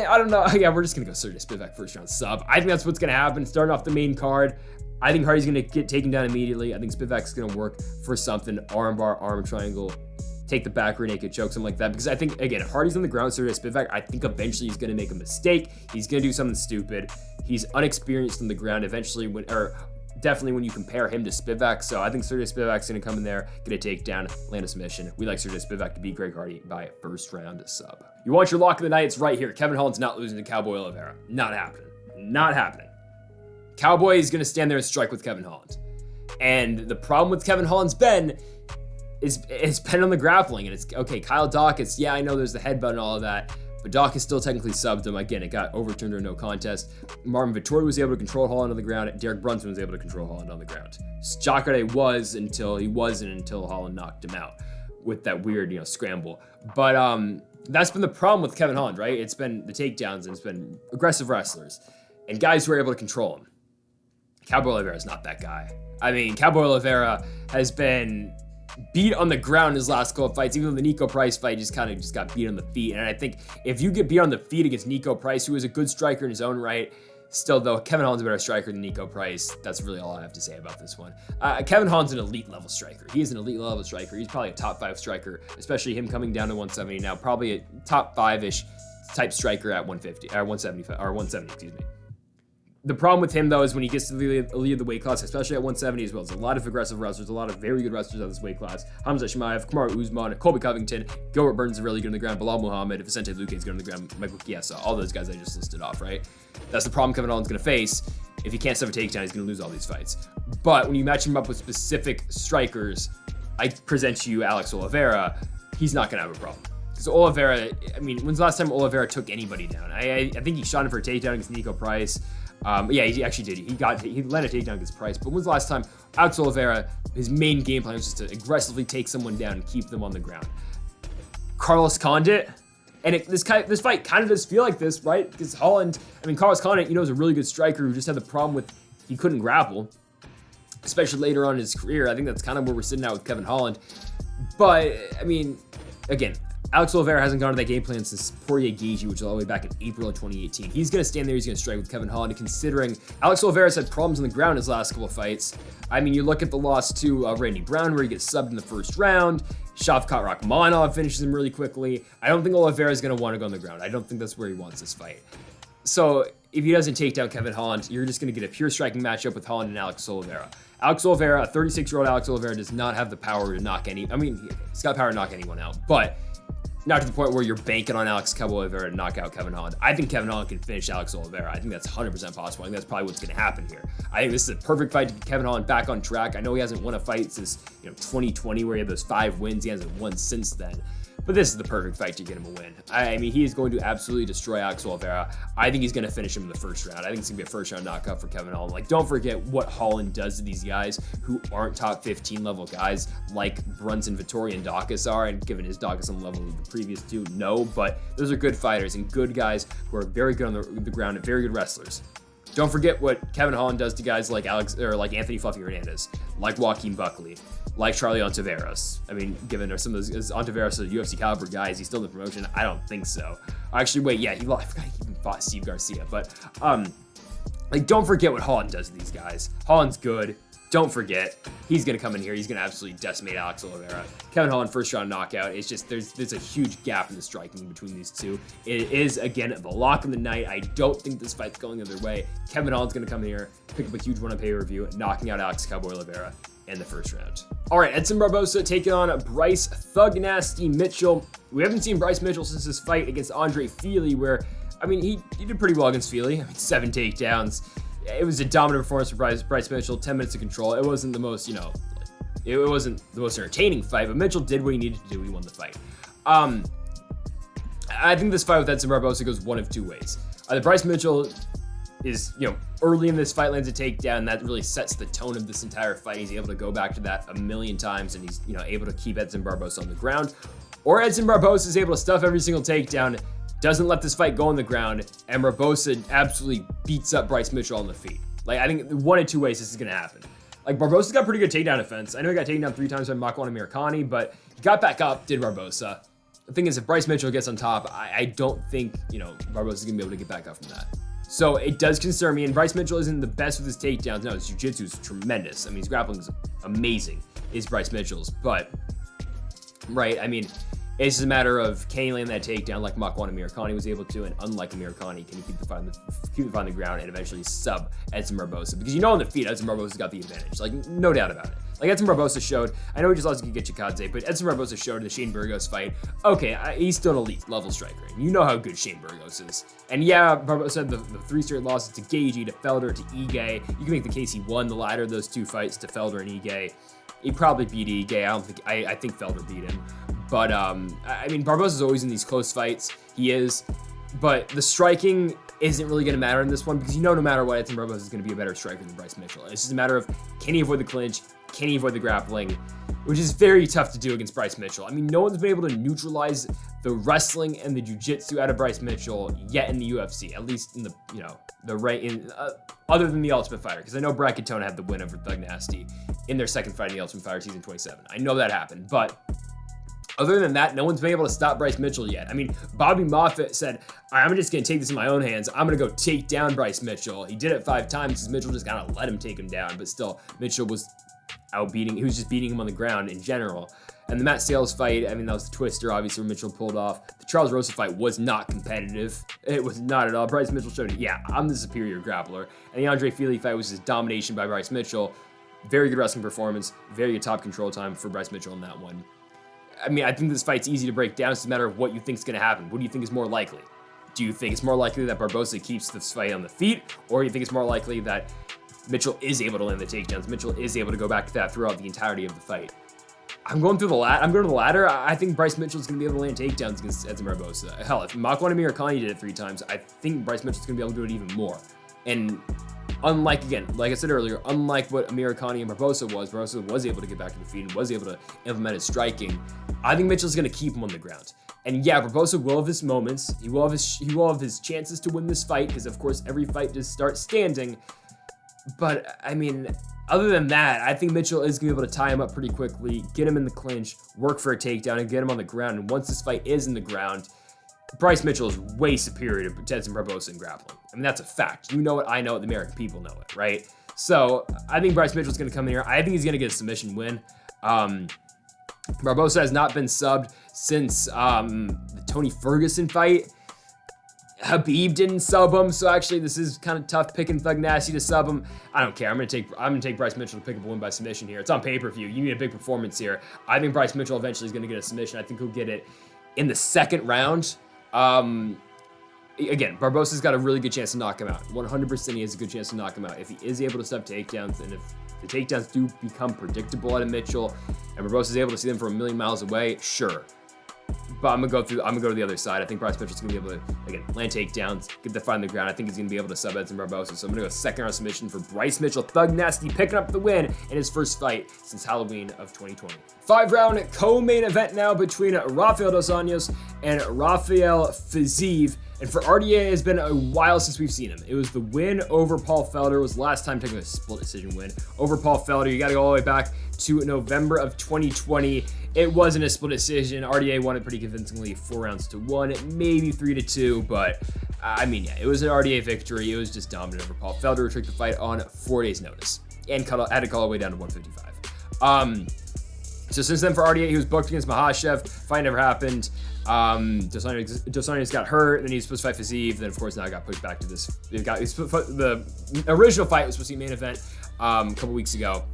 I don't know. Yeah, we're just going to go Sergey Spivak first round sub. I think that's what's going to happen. Starting off the main card, I think Hardy's going to get taken down immediately. I think Spivak's going to work for something, armbar, arm triangle, take the back rear naked choke, something like that. Because I think, again, Hardy's on the ground, Sergey Spivak, I think eventually he's going to make a mistake. He's going to do something stupid. He's unexperienced on the ground definitely when you compare him to Spivak. So I think Sergey Spivak's going to come in there, get a takedown, land a submission. We like Sergey Spivak to beat Greg Hardy by first round sub. You want your lock of the night? It's right here. Kevin Holland's not losing to Cowboy Oliveira. Not happening. Not happening. Cowboy is going to stand there and strike with Kevin Holland. And the problem with Kevin Holland's been, it's been on the grappling, and it's okay. Kyle Dawkins, yeah, I know there's the headbutt and all of that, but Dawkins still technically subbed him. Again, it got overturned or no contest. Marvin Vettori was able to control Holland on the ground. Derek Brunson was able to control Holland on the ground. Jacare was until he wasn't, until Holland knocked him out with that weird, scramble. But that's been the problem with Kevin Holland, right? It's been the takedowns, and it's been aggressive wrestlers and guys who are able to control him. Cowboy Oliveira is not that guy. I mean, Cowboy Oliveira has been beat on the ground in his last couple of fights, even though the Nico Price fight just got beat on the feet. And I think if you get beat on the feet against Nico Price, who is a good striker in his own right, still though, Kevin Holland's a better striker than Nico Price. That's really all I have to say about this one. Kevin Holland's an elite level striker. He is an elite level striker. He's probably a top 5 striker, especially him coming down to 170 now, probably a top 5-ish type striker at 150, or 175, or 170, excuse me. The problem with him, though, is when he gets to the elite of the weight class, especially at 170 as well. There's a lot of aggressive wrestlers, a lot of very good wrestlers at this weight class. Hamza Chimaev, Kamaru Usman, Colby Covington, Gilbert Burns is really good on the ground, Bilal Muhammad, Vicente Luque is good on the ground, Michael Chiesa, all those guys I just listed off, right? That's the problem Kevin Holland's going to face. If he can't stuff a takedown, he's going to lose all these fights. But when you match him up with specific strikers, I present to you Alex Oliveira, he's not going to have a problem. Because Oliveira, I mean, when's the last time Oliveira took anybody down? I think he shot him for a takedown against Nico Price. Yeah, he actually did. He landed a takedown against Price. But when's the last time Alex Oliveira, his main game plan was just to aggressively take someone down and keep them on the ground? Carlos Condit, and this fight kind of does feel like this, right? Because Holland, I mean, Carlos Condit, is a really good striker who just had the problem with he couldn't grapple, especially later on in his career. I think that's kind of where we're sitting at with Kevin Holland. But I mean, again, Alex Oliveira hasn't gone to that game plan since Poirier Gaethje, which was all the way back in April of 2018. He's going to stand there, he's going to strike with Kevin Holland, and considering Alex Oliveira's had problems on the ground his last couple of fights. I mean, you look at the loss to Randy Brown, where he gets subbed in the first round. Shavkat Rakhmonov finishes him really quickly. I don't think Oliveira's going to want to go on the ground. I don't think that's where he wants this fight. So if he doesn't take down Kevin Holland, you're just going to get a pure striking matchup with Holland and Alex Oliveira. Alex Oliveira, a 36-year-old Alex Oliveira, does not have the power to knock he's got power to knock anyone out, but not to the point where you're banking on Alex Oliveira to knock out Kevin Holland. I think Kevin Holland can finish Alex Oliveira. I think that's 100% possible. I think that's probably what's going to happen here. I think this is a perfect fight to get Kevin Holland back on track. I know he hasn't won a fight since 2020, where he had those 5 wins. He hasn't won since then. But this is the perfect fight to get him a win. I mean, he is going to absolutely destroy Alex Oliveira. I think he's going to finish him in the first round. I think it's going to be a first-round knockout for Kevin Holland. Like, don't forget what Holland does to these guys who aren't top 15 level guys like Brunson, Vettori, and Dawkins are. And given his Dawkins on the level of the previous two, no. But those are good fighters and good guys who are very good on the ground and very good wrestlers. Don't forget what Kevin Holland does to guys like Anthony Fluffy Hernandez, like Joaquin Buckley, like Charlie Ontiveros. I mean, given some of those, Ontiveros is a UFC caliber guy, is he still in the promotion? I don't think so. Actually, wait, yeah, I forgot he even fought Steve Garcia. But, don't forget what Holland does to these guys. Holland's good. Don't forget, he's going to come in here. He's going to absolutely decimate Alex Oliveira. Kevin Holland, first round knockout. It's just, there's a huge gap in the striking between these two. It is, again, the lock of the night. I don't think this fight's going the other way. Kevin Holland's going to come in here, pick up a huge one on pay-per-view, knocking out Alex Cowboy Oliveira in the first round. All right, Edson Barboza taking on Bryce Thug Nasty Mitchell. We haven't seen Bryce Mitchell since his fight against Andre Fili, where, I mean, he did pretty well against Fili. 7 takedowns. It was a dominant performance for Bryce Mitchell, 10 minutes of control. It wasn't the most, it wasn't the most entertaining fight, but Mitchell did what he needed to do. He won the fight. I think this fight with Edson Barboza goes one of 2 ways. Either Bryce Mitchell is, early in this fight lands a takedown, that really sets the tone of this entire fight. He's able to go back to that a million times, and he's, able to keep Edson Barboza on the ground. Or Edson Barboza is able to stuff every single takedown, doesn't let this fight go on the ground, and Barboza absolutely beats up Bryce Mitchell on the feet. I think one of 2 ways this is going to happen. Barboza's got pretty good takedown defense. I know he got taken down 3 times by Makhachev Amirkhani, but he got back up, did Barboza. The thing is, if Bryce Mitchell gets on top, I don't think, Barboza's going to be able to get back up from that. So it does concern me, and Bryce Mitchell isn't the best with his takedowns. No, his jiu-jitsu is tremendous. I mean, his grappling is amazing, is Bryce Mitchell's. But, right, I mean, it's just a matter of can he land that takedown like Makhachev Amirkhani was able to, and unlike Amirkhani, can he keep the fight on the ground and eventually sub Edson Barboza? Because on the feet, Edson Barboza's got the advantage. No doubt about it. Edson Barboza showed, I know he just lost to Chikadze, but Edson Barboza showed in the Shane Burgos fight, okay, he's still an elite level striker. And you know how good Shane Burgos is. And yeah, Barboza had the 3 straight losses to Gaethje, to Felder, to Ige. You can make the case he won the latter of those 2 fights to Felder and Ige. He probably beat Ige. I think Felder beat him. But, I mean, Barboza's always in these close fights. He is. But the striking isn't really going to matter in this one because no matter what, I think Barboza is going to be a better striker than Bryce Mitchell. It's just a matter of, can he avoid the clinch? Can he avoid the grappling? Which is very tough to do against Bryce Mitchell. I mean, no one's been able to neutralize the wrestling and the jiu-jitsu out of Bryce Mitchell yet in the UFC, at least in the, other than the Ultimate Fighter, because I know Brad Katona had the win over Thug Nasty in their second fight in the Ultimate Fighter season 27. I know that happened, but other than that, no one's been able to stop Bryce Mitchell yet. I mean, Bobby Moffett said, I'm just going to take this in my own hands. I'm going to go take down Bryce Mitchell. He did it 5 times because Mitchell just kind of let him take him down. But still, Mitchell was he was just beating him on the ground in general. And the Matt Sales fight, I mean, that was the twister, obviously, where Mitchell pulled off. The Charles Rosa fight was not competitive. It was not at all. Bryce Mitchell showed, yeah, I'm the superior grappler. And the Andre Fili fight was just domination by Bryce Mitchell. Very good wrestling performance. Very good top control time for Bryce Mitchell in that one. I mean, I think this fight's easy to break down. It's just a matter of what you think is going to happen. What do you think is more likely? Do you think it's more likely that Barboza keeps this fight on the feet? Or do you think it's more likely that Mitchell is able to land the takedowns? Mitchell is able to go back to that throughout the entirety of the fight. I'm going to the ladder. I think Bryce Mitchell's going to be able to land takedowns against Edson Barboza. Hell, if Makhachev or Klein did it 3 times, I think Bryce Mitchell's going to be able to do it even more. And unlike, again, like I said earlier, unlike what Amirkhani and Barboza was able to get back to the feet and was able to implement his striking, I think Mitchell's going to keep him on the ground. And yeah, Barboza will have his moments. He will have his chances to win this fight because, of course, every fight does start standing. But, I mean, other than that, I think Mitchell is going to be able to tie him up pretty quickly, get him in the clinch, work for a takedown, and get him on the ground. And once this fight is in the ground, Bryce Mitchell is way superior to Edson Barboza in grappling. I mean, that's a fact. You know it, I know it, the American people know it, right? So I think Bryce Mitchell's going to come in here. I think he's going to get a submission win. Barboza has not been subbed since the Tony Ferguson fight. Khabib didn't sub him, so actually this is kind of tough picking Thug Nasty to sub him. I don't care. I'm gonna take Bryce Mitchell to pick up a win by submission here. It's on pay-per-view. You need a big performance here. I think Bryce Mitchell eventually is gonna get a submission. I think he'll get it in the second round. Again, Barboza's got a really good chance to knock him out. 100% he has a good chance to knock him out. If he is able to sub takedowns, and if the takedowns do become predictable out of Mitchell, and Barboza's able to see them from a million miles away, sure. But I'm gonna go to the other side. I think Bryce Mitchell's gonna be able to, again, land takedowns, get the fight on the ground. I think he's gonna be able to sub Edson Barboza. So I'm gonna go second round submission for Bryce Mitchell. Thug Nasty picking up the win in his first fight since Halloween of 2020. 5-round co-main event now between Rafael dos Anjos and Rafael Fiziev. And for RDA, it's been a while since we've seen him. It was the win over Paul Felder. It was the last time taking a split decision win over Paul Felder. You got to go all the way back to November of 2020. It wasn't a split decision. RDA won it pretty convincingly, 4-1, maybe 3-2. But I mean, yeah, it was an RDA victory. It was just dominant over Paul Felder, who took the fight on 4 days' notice and had to call all the way down to 155. So since then for RDA, he was booked against Makhachev. Fight never happened. Dos Anjos got hurt, then he was supposed to fight Fiziev, then of course now got pushed back to this. The original fight was supposed to be main event a couple weeks ago.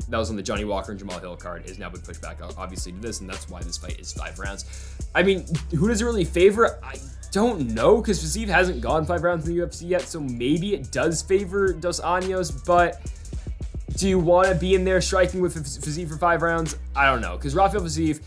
That was on the Johnny Walker and Jamal Hill card. Has now been pushed back obviously to this, and that's why this fight is 5 rounds. I mean, who does it really favor? I don't know, because Fiziev hasn't gone 5 rounds in the UFC yet, so maybe it does favor Dos Anjos, but do you want to be in there striking with Fiziev for 5 rounds? I don't know, because Rafael Fiziev,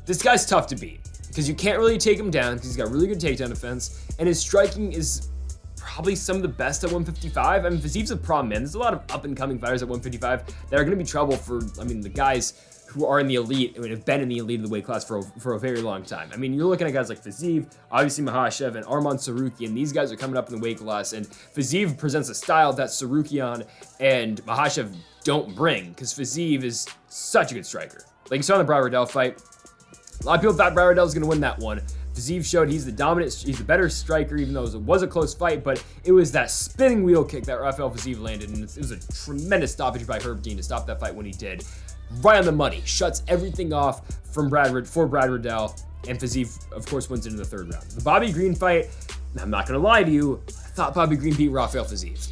this guy's tough to beat. Because you can't really take him down because he's got really good takedown defense, and his striking is probably some of the best at 155. I mean, Fiziev's a problem, man. There's a lot of up-and-coming fighters at 155 that are going to be trouble for, I mean, the guys who are in the elite, I mean, have been in the elite of the weight class for a very long time. I mean, you're looking at guys like Fiziev, obviously Makhachev, and Arman Tsarukyan, and these guys are coming up in the weight class, and Fiziev presents a style that Tsarukyan and Makhachev don't bring, because Fiziev is such a good striker. Like you saw in the Brad Riddell fight, a lot of people thought Brad Riddell was going to win that one. Fiziev showed he's the better striker, even though it was a close fight, but it was that spinning wheel kick that Rafael Fiziev landed, and it was a tremendous stoppage by Herb Dean to stop that fight when he did. Right on the money, shuts everything off for Brad Riddell, and Fiziev, of course, wins into the 3rd round. The Bobby Green fight, I'm not going to lie to you, I thought Bobby Green beat Rafael Fiziev.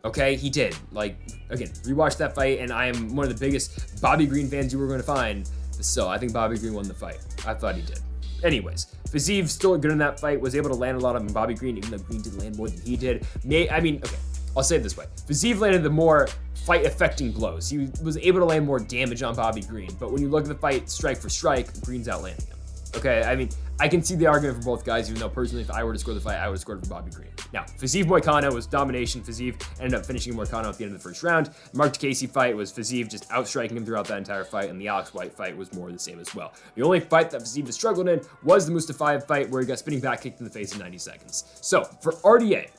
Okay, he did. Like, again, rewatched that fight, and I am one of the biggest Bobby Green fans you were going to find. So I think Bobby Green won the fight. I thought he did. Anyways, Fiziev still good in that fight, was able to land a lot on Bobby Green, even though Green did land more than he did. I mean, okay, I'll say it this way. Fiziev landed the more fight-affecting blows. He was able to land more damage on Bobby Green, but when you look at the fight strike for strike, Green's outlanding him. Okay, I mean, I can see the argument for both guys, even though personally, if I were to score the fight, I would have scored for Bobby Green. Now, Fiziev Moicano was domination. Fiziev ended up finishing Moicano at the end of the first round. The Mark Casey fight was Fiziev just outstriking him throughout that entire fight, and the Alex White fight was more the same as well. The only fight that Fiziev has struggled in was the Mustafayev fight, where he got spinning back kicked in the face in 90 seconds. So, for RDA,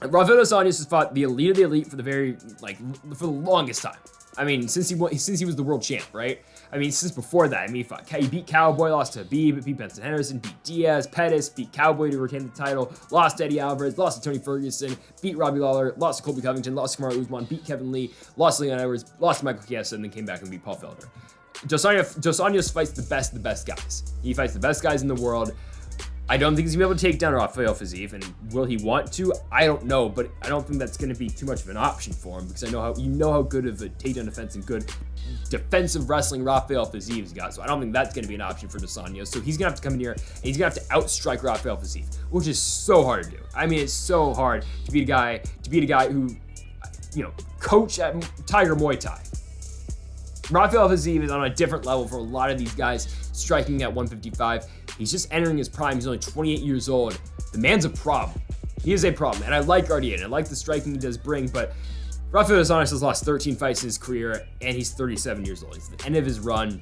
Rafael dos Anjos has fought the elite of the elite for the longest time. I mean, since he was the world champ, right? I mean, since before that, I mean, he beat Cowboy, lost to Habib, beat Benson Henderson, beat Diaz, Pettis, beat Cowboy to retain the title, lost to Eddie Alvarez, lost to Tony Ferguson, beat Robbie Lawler, lost to Colby Covington, lost to Kamaru Usman, beat Kevin Lee, lost to Leon Edwards, lost to Makhachev, and then came back and beat Paul Felder. Dos Anjos fights the best of the best guys. He fights the best guys in the world. I don't think he's going to be able to take down Rafael Fiziev, and will he want to? I don't know, but I don't think that's going to be too much of an option for him, because I know how good of a takedown defense and good defensive wrestling Rafael Fiziev's got, so I don't think that's going to be an option for Dos Anjos. So he's going to have to come in here, and he's going to have to outstrike Rafael Fiziev, which is so hard to do. I mean, it's so hard to beat a guy who, coach at Tiger Muay Thai. Rafael Fiziev is on a different level for a lot of these guys striking at 155. He's just entering his prime. He's only 28 years old. The man's a problem. He is a problem. And I like RDA, and I like the striking he does bring, but Rafael dos Anjos has lost 13 fights in his career, and he's 37 years old. He's at the end of his run.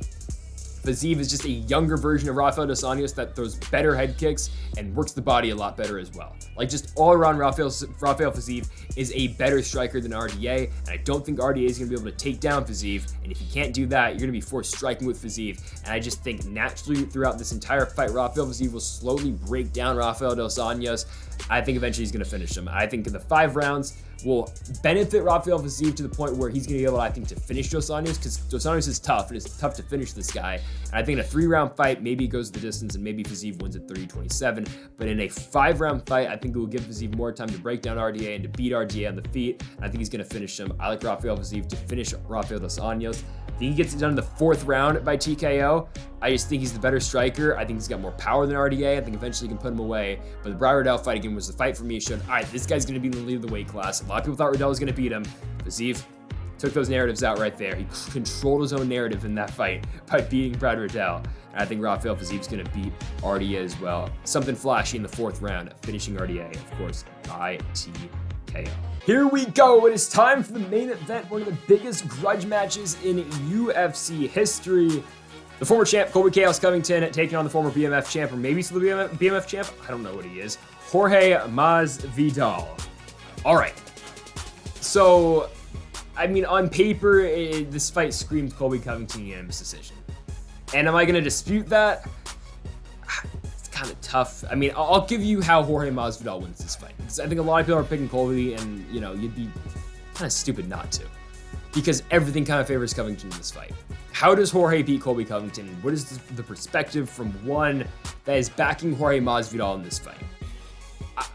Fiziev is just a younger version of Rafael dos Anjos that throws better head kicks and works the body a lot better as well. Like, just all around, Rafael Fiziev is a better striker than RDA, and I don't think RDA is going to be able to take down Fiziev, and if you can't do that, you're going to be forced striking with Fiziev, and I just think naturally throughout this entire fight, Rafael Fiziev will slowly break down Rafael dos Anjos. I think eventually he's going to finish him. I think in the 5 rounds will benefit Rafael Fiziev to the point where he's going to be able, I think, to finish Dos Anjos, because Dos Anjos is tough, and it's tough to finish this guy. And I think in a 3-round fight, maybe it goes the distance, and maybe Fiziev wins at 30-27. But in a 5-round fight, I think it will give Fiziev more time to break down RDA and to beat RDA on the feet. And I think he's going to finish him. I like Rafael Fiziev to finish Rafael Dos Anjos. I think he gets it done in the 4th round by TKO. I just think he's the better striker. I think he's got more power than RDA. I think eventually he can put him away. But the Brian Riddell fight again was the fight for me. It showed, all right, this guy's going to be in the lead of the weight class. A lot of people thought Riddell was going to beat him. Fiziev took those narratives out right there. He controlled his own narrative in that fight by beating Brad Riddell. And I think Rafael Fiziev's going to beat RDA as well. Something flashy in the 4th round, finishing RDA, of course, by TKO. Here we go. It is time for the main event, one of the biggest grudge matches in UFC history. The former champ, Colby Chaos Covington, taking on the former BMF champ, or maybe still the BMF champ. I don't know what he is. Jorge Masvidal. All right. So, I mean, on paper, this fight screams Colby Covington unanimous decision. And am I going to dispute that? It's kind of tough. I mean, I'll give you how Jorge Masvidal wins this fight. Because I think a lot of people are picking Colby, and, you'd be kind of stupid not to. Because everything kind of favors Covington in this fight. How does Jorge beat Colby Covington? What is the perspective from one that is backing Jorge Masvidal in this fight?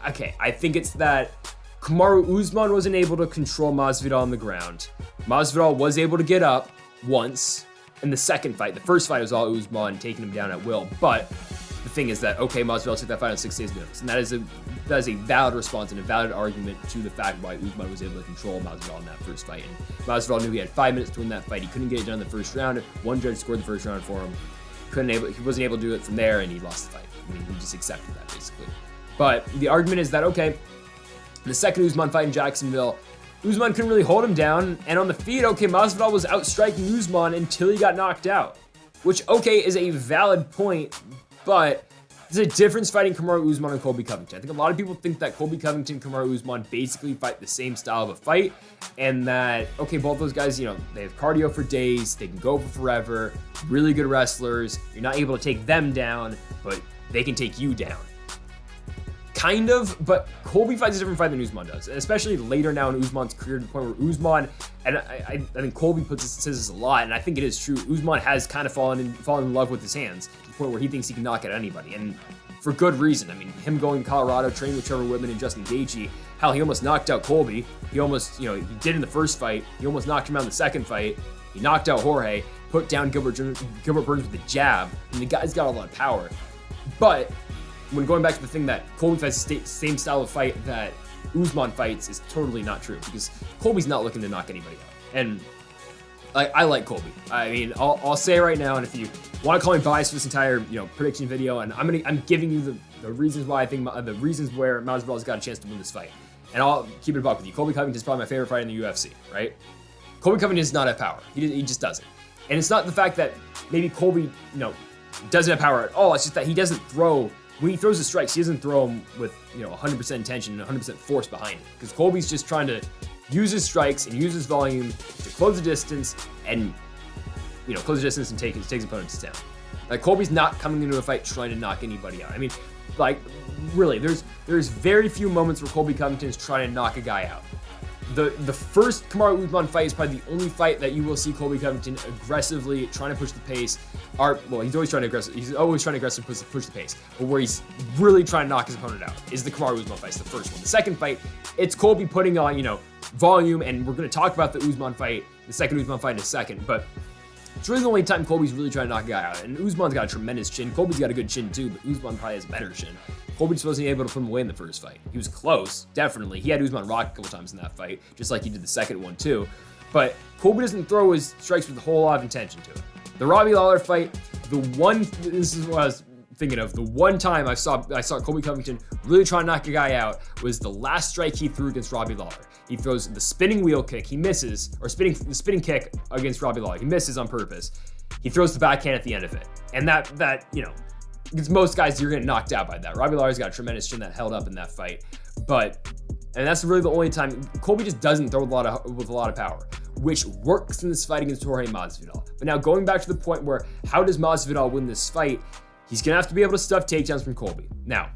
Okay, I think it's that Kamaru Usman wasn't able to control Masvidal on the ground. Masvidal was able to get up once in the second fight. The first fight was all Usman taking him down at will. But the thing is that, okay, Masvidal took that fight on 6 days notice. And that is a valid response and a valid argument to the fact why Usman was able to control Masvidal in that first fight. And Masvidal knew he had 5 minutes to win that fight. He couldn't get it done in the first round. One judge scored the first round for him. He wasn't able to do it from there, and he lost the fight. I mean, he just accepted that, basically. But the argument is that, okay, the second Usman fight in Jacksonville, Usman couldn't really hold him down, and on the feet, okay, Masvidal was outstriking Usman until he got knocked out, which, okay, is a valid point, but there's a difference fighting Kamaru Usman and Colby Covington. I think a lot of people think that Colby Covington and Kamaru Usman basically fight the same style of a fight, and that, okay, both those guys, they have cardio for days, they can go for forever, really good wrestlers, you're not able to take them down, but they can take you down. Kind of, but Colby fights a different fight than Usman does, and especially later now in Usman's career, to the point where Usman, and I think Colby says this a lot, and I think it is true, Usman has kind of fallen in love with his hands, to the point where he thinks he can knock out anybody, and for good reason. I mean, him going to Colorado, training with Trevor Whitman and Justin Gaethje, hell, he almost knocked out Colby, he almost, he did in the first fight, he almost knocked him out in the second fight, he knocked out Jorge, put down Gilbert Burns with the jab, and the guy's got a lot of power, but when going back to the thing that Colby fights the same style of fight that Usman fights is totally not true because Colby's not looking to knock anybody out. And I like Colby. I mean, I'll say right now, and if you want to call me biased for this entire prediction video, and I'm giving you the reasons why I think the reasons where Masvidal's got a chance to win this fight, and I'll keep it a buck with you. Colby Covington is probably my favorite fighter in the UFC, right? Colby Covington does not have power. He just doesn't. And it's not the fact that maybe Colby doesn't have power at all. It's just that he doesn't throw. When he throws the strikes, he doesn't throw them with 100% intention and 100% force behind it. Because Colby's just trying to use his strikes and use his volume to close the distance and take his opponents down. Like, Colby's not coming into a fight trying to knock anybody out. I mean, like, really, there's very few moments where Colby Covington is trying to knock a guy out. The first Kamaru Usman fight is probably the only fight that you will see Colby Covington aggressively trying to push the pace. He's always trying to aggressively push the pace. But where he's really trying to knock his opponent out is the Kamaru Usman fight. It's the first one. The second fight, it's Colby putting on volume, and we're going to talk about the Usman fight, the second Usman fight in a second. But it's really the only time Colby's really trying to knock a guy out. And Usman's got a tremendous chin. Colby's got a good chin too, but Usman probably has a better chin. Colby just wasn't able to put him away in the first fight. He was close, definitely. He had Usman rocked a couple times in that fight, just like he did the second one too. But Colby doesn't throw his strikes with a whole lot of intention to it. The Robbie Lawler fight, this is what I was thinking of. The one time I saw Colby Covington really trying to knock a guy out was the last strike he threw against Robbie Lawler. He throws the spinning wheel kick, he misses, or the spinning kick against Robbie Lawler. He misses on purpose. He throws the backhand at the end of it. And that because most guys, you're getting knocked out by that. Robbie Lawler's got a tremendous chin that held up in that fight. And that's really the only time Colby just doesn't throw with a lot of power, which works in this fight against Jorge Masvidal. But now going back to the point where how does Masvidal win this fight? He's gonna have to be able to stuff takedowns from Colby. Now,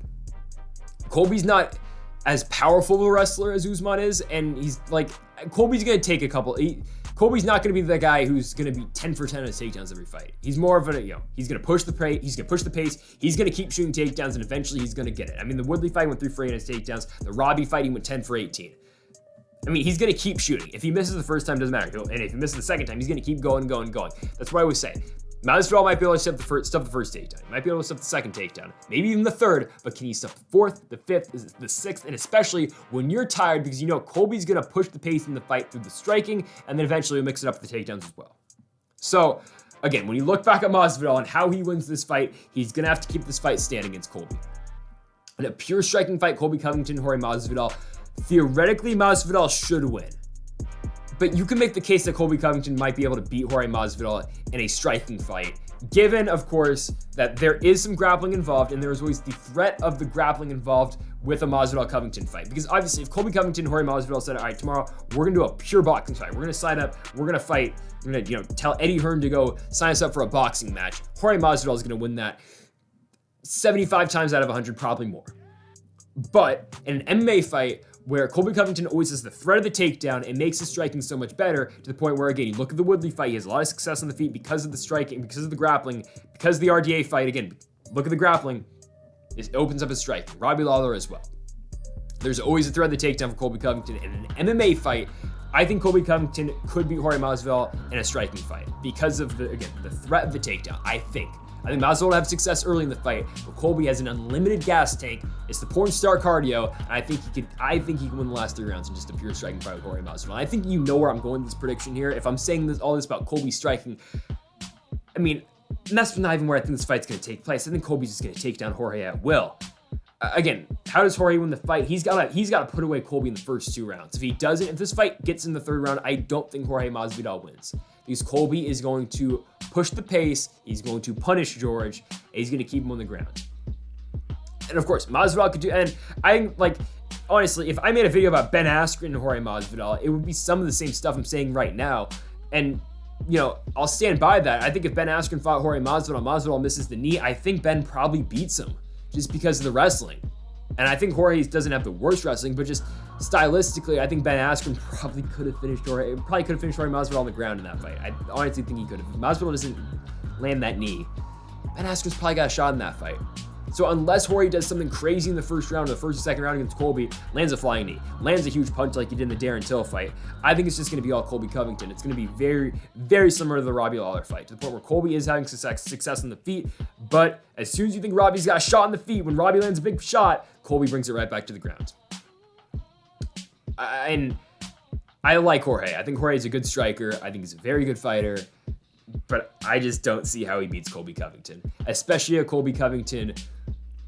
Colby's not as powerful of a wrestler as Usman is, and Colby's gonna take a couple. Colby's not going to be the guy who's going to be 10 for 10 on his takedowns every fight. He's more of he's going to push the pace, he's going to keep shooting takedowns, and eventually he's going to get it. I mean, the Woodley fight went 3 for 8 on his takedowns. The Robbie fight, he went 10 for 18. I mean, he's going to keep shooting. If he misses the first time, doesn't matter. And if he misses the second time, he's going to keep going. That's what I always say. Masvidal might be able to stuff the first takedown. He might be able to stuff the second takedown, maybe even the third, but can he stuff the fourth, the fifth, the sixth, and especially when you're tired, because Colby's gonna push the pace in the fight through the striking, and then eventually he'll mix it up with the takedowns as well. So, again, when you look back at Masvidal and how he wins this fight, he's gonna have to keep this fight standing against Colby. In a pure striking fight, Colby Covington, Jorge Masvidal, theoretically Masvidal should win. But you can make the case that Colby Covington might be able to beat Jorge Masvidal in a striking fight, given, of course, that there is some grappling involved, and there is always the threat of the grappling involved with a Masvidal-Covington fight. Because obviously, if Colby Covington and Jorge Masvidal said, all right, tomorrow we're going to do a pure boxing fight. We're going to sign up, we're going to fight, we're going to tell Eddie Hearn to go sign us up for a boxing match. Jorge Masvidal is going to win that 75 times out of 100, probably more. But in an MMA fight, where Colby Covington always has the threat of the takedown, it makes his striking so much better, to the point where, again, you look at the Woodley fight, he has a lot of success on the feet because of the striking, because of the grappling, because of the RDA fight. Again, look at the grappling, it opens up his striking. Robbie Lawler as well. There's always a threat of the takedown for Colby Covington. In an MMA fight, I think Colby Covington could beat Jorge Masvidal in a striking fight because of the threat of the takedown. I think Masvidal will have success early in the fight, but Colby has an unlimited gas tank. It's the porn star cardio, and I think he can win the last 3 rounds in just a pure striking fight with Jorge Masvidal. I think you know where I'm going with this prediction here. If I'm saying all this about Colby striking, I mean, and that's not even where I think this fight's going to take place. I think Colby's just going to take down Jorge at will. Again, how does Jorge win the fight? He's got to put away Colby in the first 2 rounds. If he doesn't, if this fight gets in the 3rd round, I don't think Jorge Masvidal wins. Because Colby is going to push the pace, he's going to punish George, and he's going to keep him on the ground. And of course, Masvidal could do, and honestly, if I made a video about Ben Askren and Jorge Masvidal, it would be some of the same stuff I'm saying right now. And, I'll stand by that. I think if Ben Askren fought Jorge Masvidal, Masvidal misses the knee, I think Ben probably beats him just because of the wrestling. And I think Jorge doesn't have the worst wrestling, but just stylistically, I think Ben Askren probably could have finished Jorge Masvidal on the ground in that fight. I honestly think he could have. If Masvidal doesn't land that knee, Ben Askren's probably got a shot in that fight. So unless Jorge does something crazy in the first round or the first or 2nd round against Colby, lands a flying knee, lands a huge punch like he did in the Darren Till fight, I think it's just going to be all Colby Covington. It's going to be very, very similar to the Robbie Lawler fight, to the point where Colby is having success on the feet, but as soon as you think Robbie's got a shot in the feet, when Robbie lands a big shot, Colby brings it right back to the ground. And I like Jorge. I think Jorge is a good striker. I think he's a very good fighter. But I just don't see how he beats Colby Covington. Especially a Colby Covington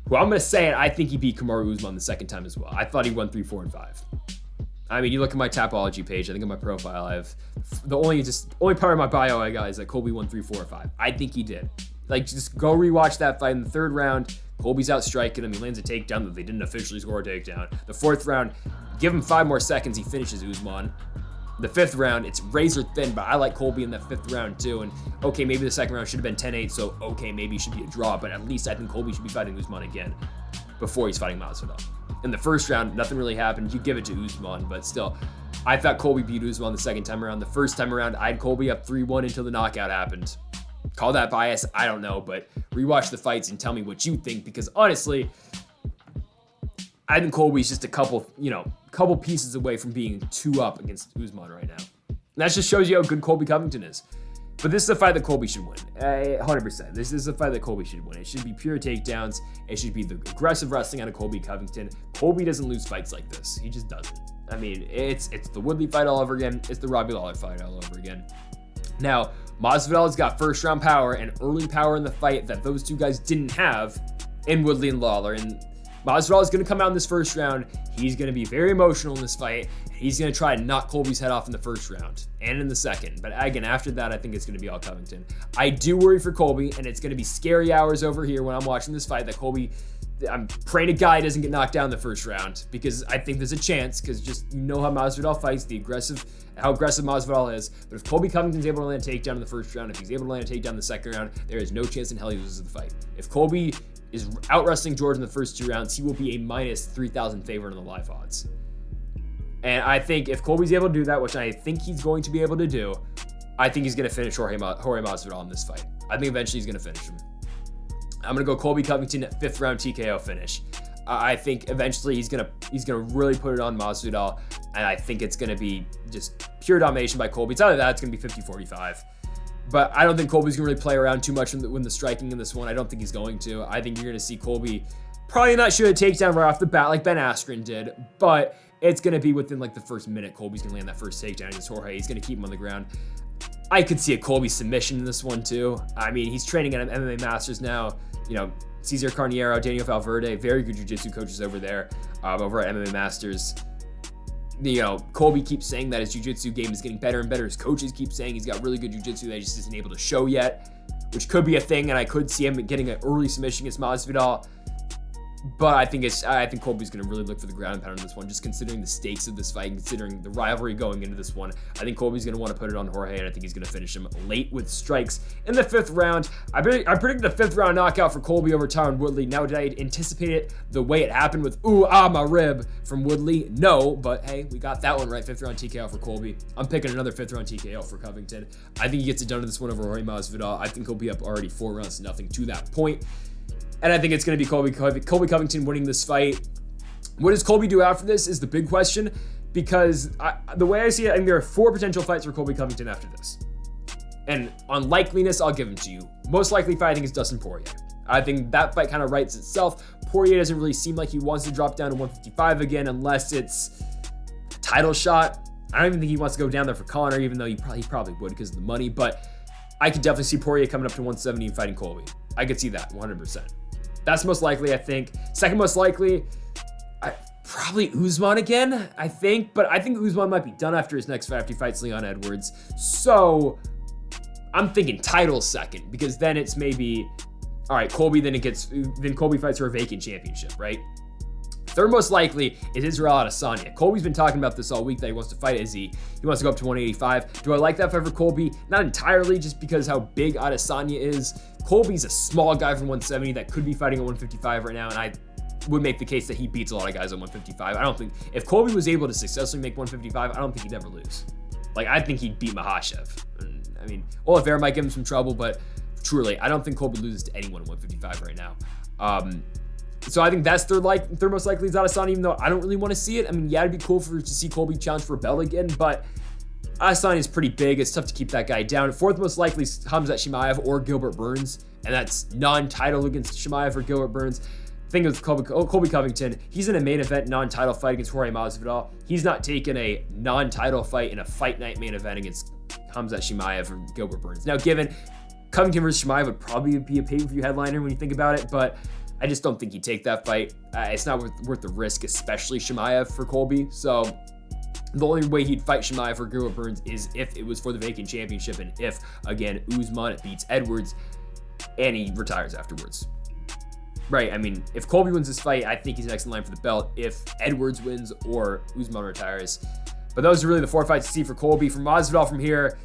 who, I'm going to say it, I think he beat Kamaru Usman the second time as well. I thought he won 3, 4, and 5. I mean, you look at my Tapology page, I think on my profile, I have the only part of my bio I got is that Colby won 3, 4, or 5. I think he did. Like, just go rewatch that fight in the third round. Colby's out striking him. He lands a takedown that they didn't officially score a takedown. The fourth round, give him 5 more seconds, he finishes Usman. The fifth round, it's razor thin, but I like Colby in the fifth round too. And okay, maybe the second round should have been 10-8, so okay, maybe it should be a draw, but at least I think Colby should be fighting Usman again before he's fighting Masvidal. In the first round, nothing really happened. You give it to Usman, but still, I thought Colby beat Usman the second time around. The first time around, I had Colby up 3-1 until the knockout happened. Call that bias, I don't know, but rewatch the fights and tell me what you think, because honestly, I think Colby's just a couple pieces away from being 2-up against Usman right now. And that just shows you how good Colby Covington is. But this is a fight that Colby should win, 100%. This is a fight that Colby should win. It should be pure takedowns. It should be the aggressive wrestling out of Colby Covington. Colby doesn't lose fights like this. He just doesn't. I mean, it's the Woodley fight all over again. It's the Robbie Lawler fight all over again. Now, Masvidal's got first-round power and early power in the fight that those two guys didn't have in Woodley and Lawler. And Masvidal is going to come out in this first round. He's going to be very emotional in this fight. He's going to try and knock Colby's head off in the first round and in the second. But again, after that, I think it's going to be all Covington. I do worry for Colby, and it's going to be scary hours over here when I'm watching this fight that Colby, I'm praying to God doesn't get knocked down in the first round, because I think there's a chance, because just you know how Masvidal fights, how aggressive Masvidal is. But if Colby Covington's able to land a takedown in the first round, if he's able to land a takedown in the second round, there is no chance in hell he loses the fight. If Colby is out wrestling George in the first 2 rounds, he will be a minus 3,000 favorite in the live odds. And I think if Colby's able to do that, which I think he's going to be able to do, I think he's going to finish Jorge Masvidal in this fight. I think eventually he's going to finish him. I'm going to go Colby Covington 5th round TKO finish. I think eventually he's gonna really put it on Masvidal, and I think it's going to be just pure domination by Colby. It's either that, it's going to be 50-45. But I don't think Colby's going to really play around too much when the striking in this one. I don't think he's going to. I think you're going to see Colby probably not shoot a takedown right off the bat like Ben Askren did, but it's going to be within like the first minute. Colby's going to land that first takedown against Jorge. He's going to keep him on the ground. I could see a Colby submission in this one too. I mean, he's training at MMA Masters now. You know, Cesar Carniero, Daniel Valverde, very good jiu-jitsu coaches over there, over at MMA Masters. You know, Colby keeps saying that his jiu-jitsu game is getting better and better. His coaches keep saying he's got really good jiu-jitsu that he just isn't able to show yet, which could be a thing, and I could see him getting an early submission against Masvidal. But I think Colby's going to really look for the ground pound in this one, just considering the stakes of this fight, considering the rivalry going into this one. I think Colby's going to want to put it on Jorge, and I think he's going to finish him late with strikes in the 5th round. I predicted a 5th round knockout for Colby over Tyron Woodley. Now, did I anticipate it the way it happened with my rib from Woodley? No, but hey, we got that one right. 5th round TKO for Colby. I'm picking another 5th round TKO for Covington. I think he gets it done in this one over Jorge Masvidal. I think he'll be up already 4 rounds to nothing to that point. And I think it's going to be Colby Covington winning this fight. What does Colby do after this is the big question, because the way I see it, I think there are 4 potential fights for Colby Covington after this. And on likeliness, I'll give them to you. Most likely fight, I think, is Dustin Poirier. I think that fight kind of writes itself. Poirier doesn't really seem like he wants to drop down to 155 again unless it's a title shot. I don't even think he wants to go down there for Conor, even though he probably would because of the money. But I could definitely see Poirier coming up to 170 and fighting Colby. I could see that 100%. That's most likely, I think. Second most likely, probably Usman again, I think. But I think Usman might be done after his next fight, after he fights Leon Edwards. So I'm thinking title second, because then it's maybe, all right, Colby, then Colby fights for a vacant championship, right? Third most likely is Israel Adesanya. Colby's been talking about this all week that he wants to fight Izzy. He wants to go up to 185. Do I like that fight for Colby? Not entirely, just because how big Adesanya is. Colby's a small guy from 170 that could be fighting at 155 right now, and I would make the case that he beats a lot of guys at 155. I don't think, if Colby was able to successfully make 155, I don't think he'd ever lose. Like, I think he'd beat Makhachev. I mean, Oliveira might give him some trouble, but truly, I don't think Colby loses to anyone at 155 right now. So I think that's third most likely is Adesanya, even though I don't really want to see it. I mean, yeah, it'd be cool to see Colby challenge for a belt again, but Adesanya is pretty big. It's tough to keep that guy down. Fourth most likely is Khamzat Chimaev or Gilbert Burns, and that's non-title against Chimaev or Gilbert Burns. thing with Colby Covington, he's in a main event non-title fight against Jorge Masvidal. He's not taking a non-title fight in a fight night main event against Khamzat Chimaev or Gilbert Burns. Now, given Covington versus Chimaev would probably be a pay-per-view headliner when you think about it, but I just don't think he'd take that fight. It's not worth the risk, especially Chimaev for Colby. So the only way he'd fight Chimaev or Gilbert Burns is if it was for the vacant championship and if, again, Usman beats Edwards and he retires afterwards. Right, I mean, if Colby wins this fight, I think he's next in line for the belt. If Edwards wins or Usman retires. But those are really the 4 fights to see for Colby. For Masvidal from here,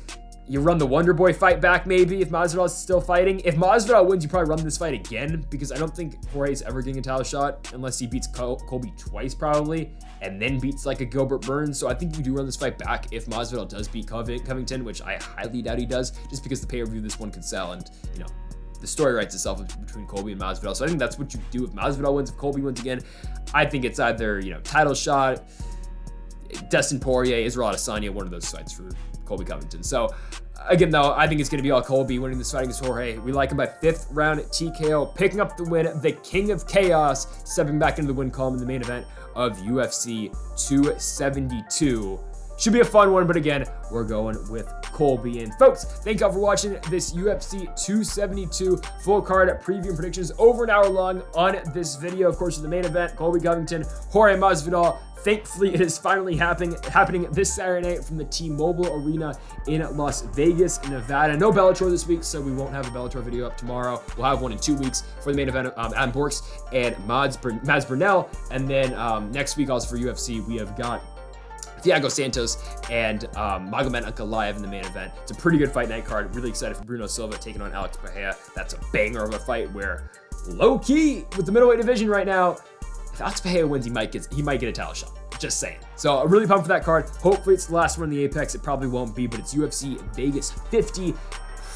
you run the Wonder Boy fight back maybe if Masvidal is still fighting. If Masvidal wins, you probably run this fight again because I don't think Jorge's ever getting a title shot unless he beats Colby twice probably and then beats like a Gilbert Burns. So I think you do run this fight back if Masvidal does beat Covington, which I highly doubt he does just because the pay-per-view this one could sell and, you know, the story writes itself between Colby and Masvidal. So I think that's what you do if Masvidal wins. If Colby wins again, I think it's either, you know, title shot, Dustin Poirier, Israel Adesanya, one of those fights for Colby Covington. So again, though, I think it's going to be all Colby winning this fight against Jorge. We like him by 5th round TKO, picking up the win. The King of Chaos stepping back into the win column in the main event of UFC 272. Should be a fun one, but again, we're going with Colby. And folks, thank y'all for watching this UFC 272 full card preview and predictions over an hour long on this video. Of course, in the main event, Colby Covington, Jorge Masvidal. Thankfully, it is finally happening this Saturday night from the T-Mobile Arena in Las Vegas, Nevada. No Bellator this week, so we won't have a Bellator video up tomorrow. We'll have one in 2 weeks for the main event of Adam Borks and Maz Burnell. And then next week, also for UFC, we have got Thiago Santos and Magomed Ankalaev in the main event. It's a pretty good fight night card. Really excited for Bruno Silva taking on Alex Pereira. That's a banger of a fight where low-key with the middleweight division right now, if Alex Pereira wins, he might get a title shot. Just saying. So I'm really pumped for that card. Hopefully it's the last one in the Apex. It probably won't be, but it's UFC Vegas 50.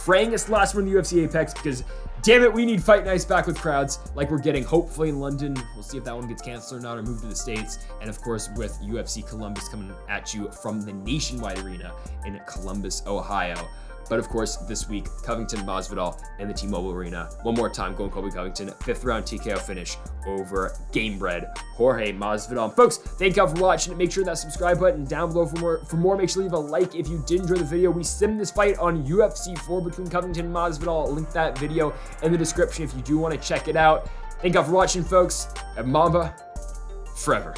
Praying it's the last one in the UFC Apex because damn it, we need fight nights back with crowds like we're getting hopefully in London. We'll see if that one gets canceled or not or moved to the States. And of course, with UFC Columbus coming at you from the Nationwide Arena in Columbus, Ohio. But of course, this week, Covington, Masvidal, and the T-Mobile Arena. One more time, going Colby Covington, 5th round TKO finish over Gamebred Jorge Masvidal. And folks, thank y'all for watching. Make sure that subscribe button down below for more. Make sure to leave a like if you did enjoy the video. We simmed this fight on UFC 4 between Covington and Masvidal. I'll link that video in the description if you do want to check it out. Thank y'all for watching, folks. And Mamba forever.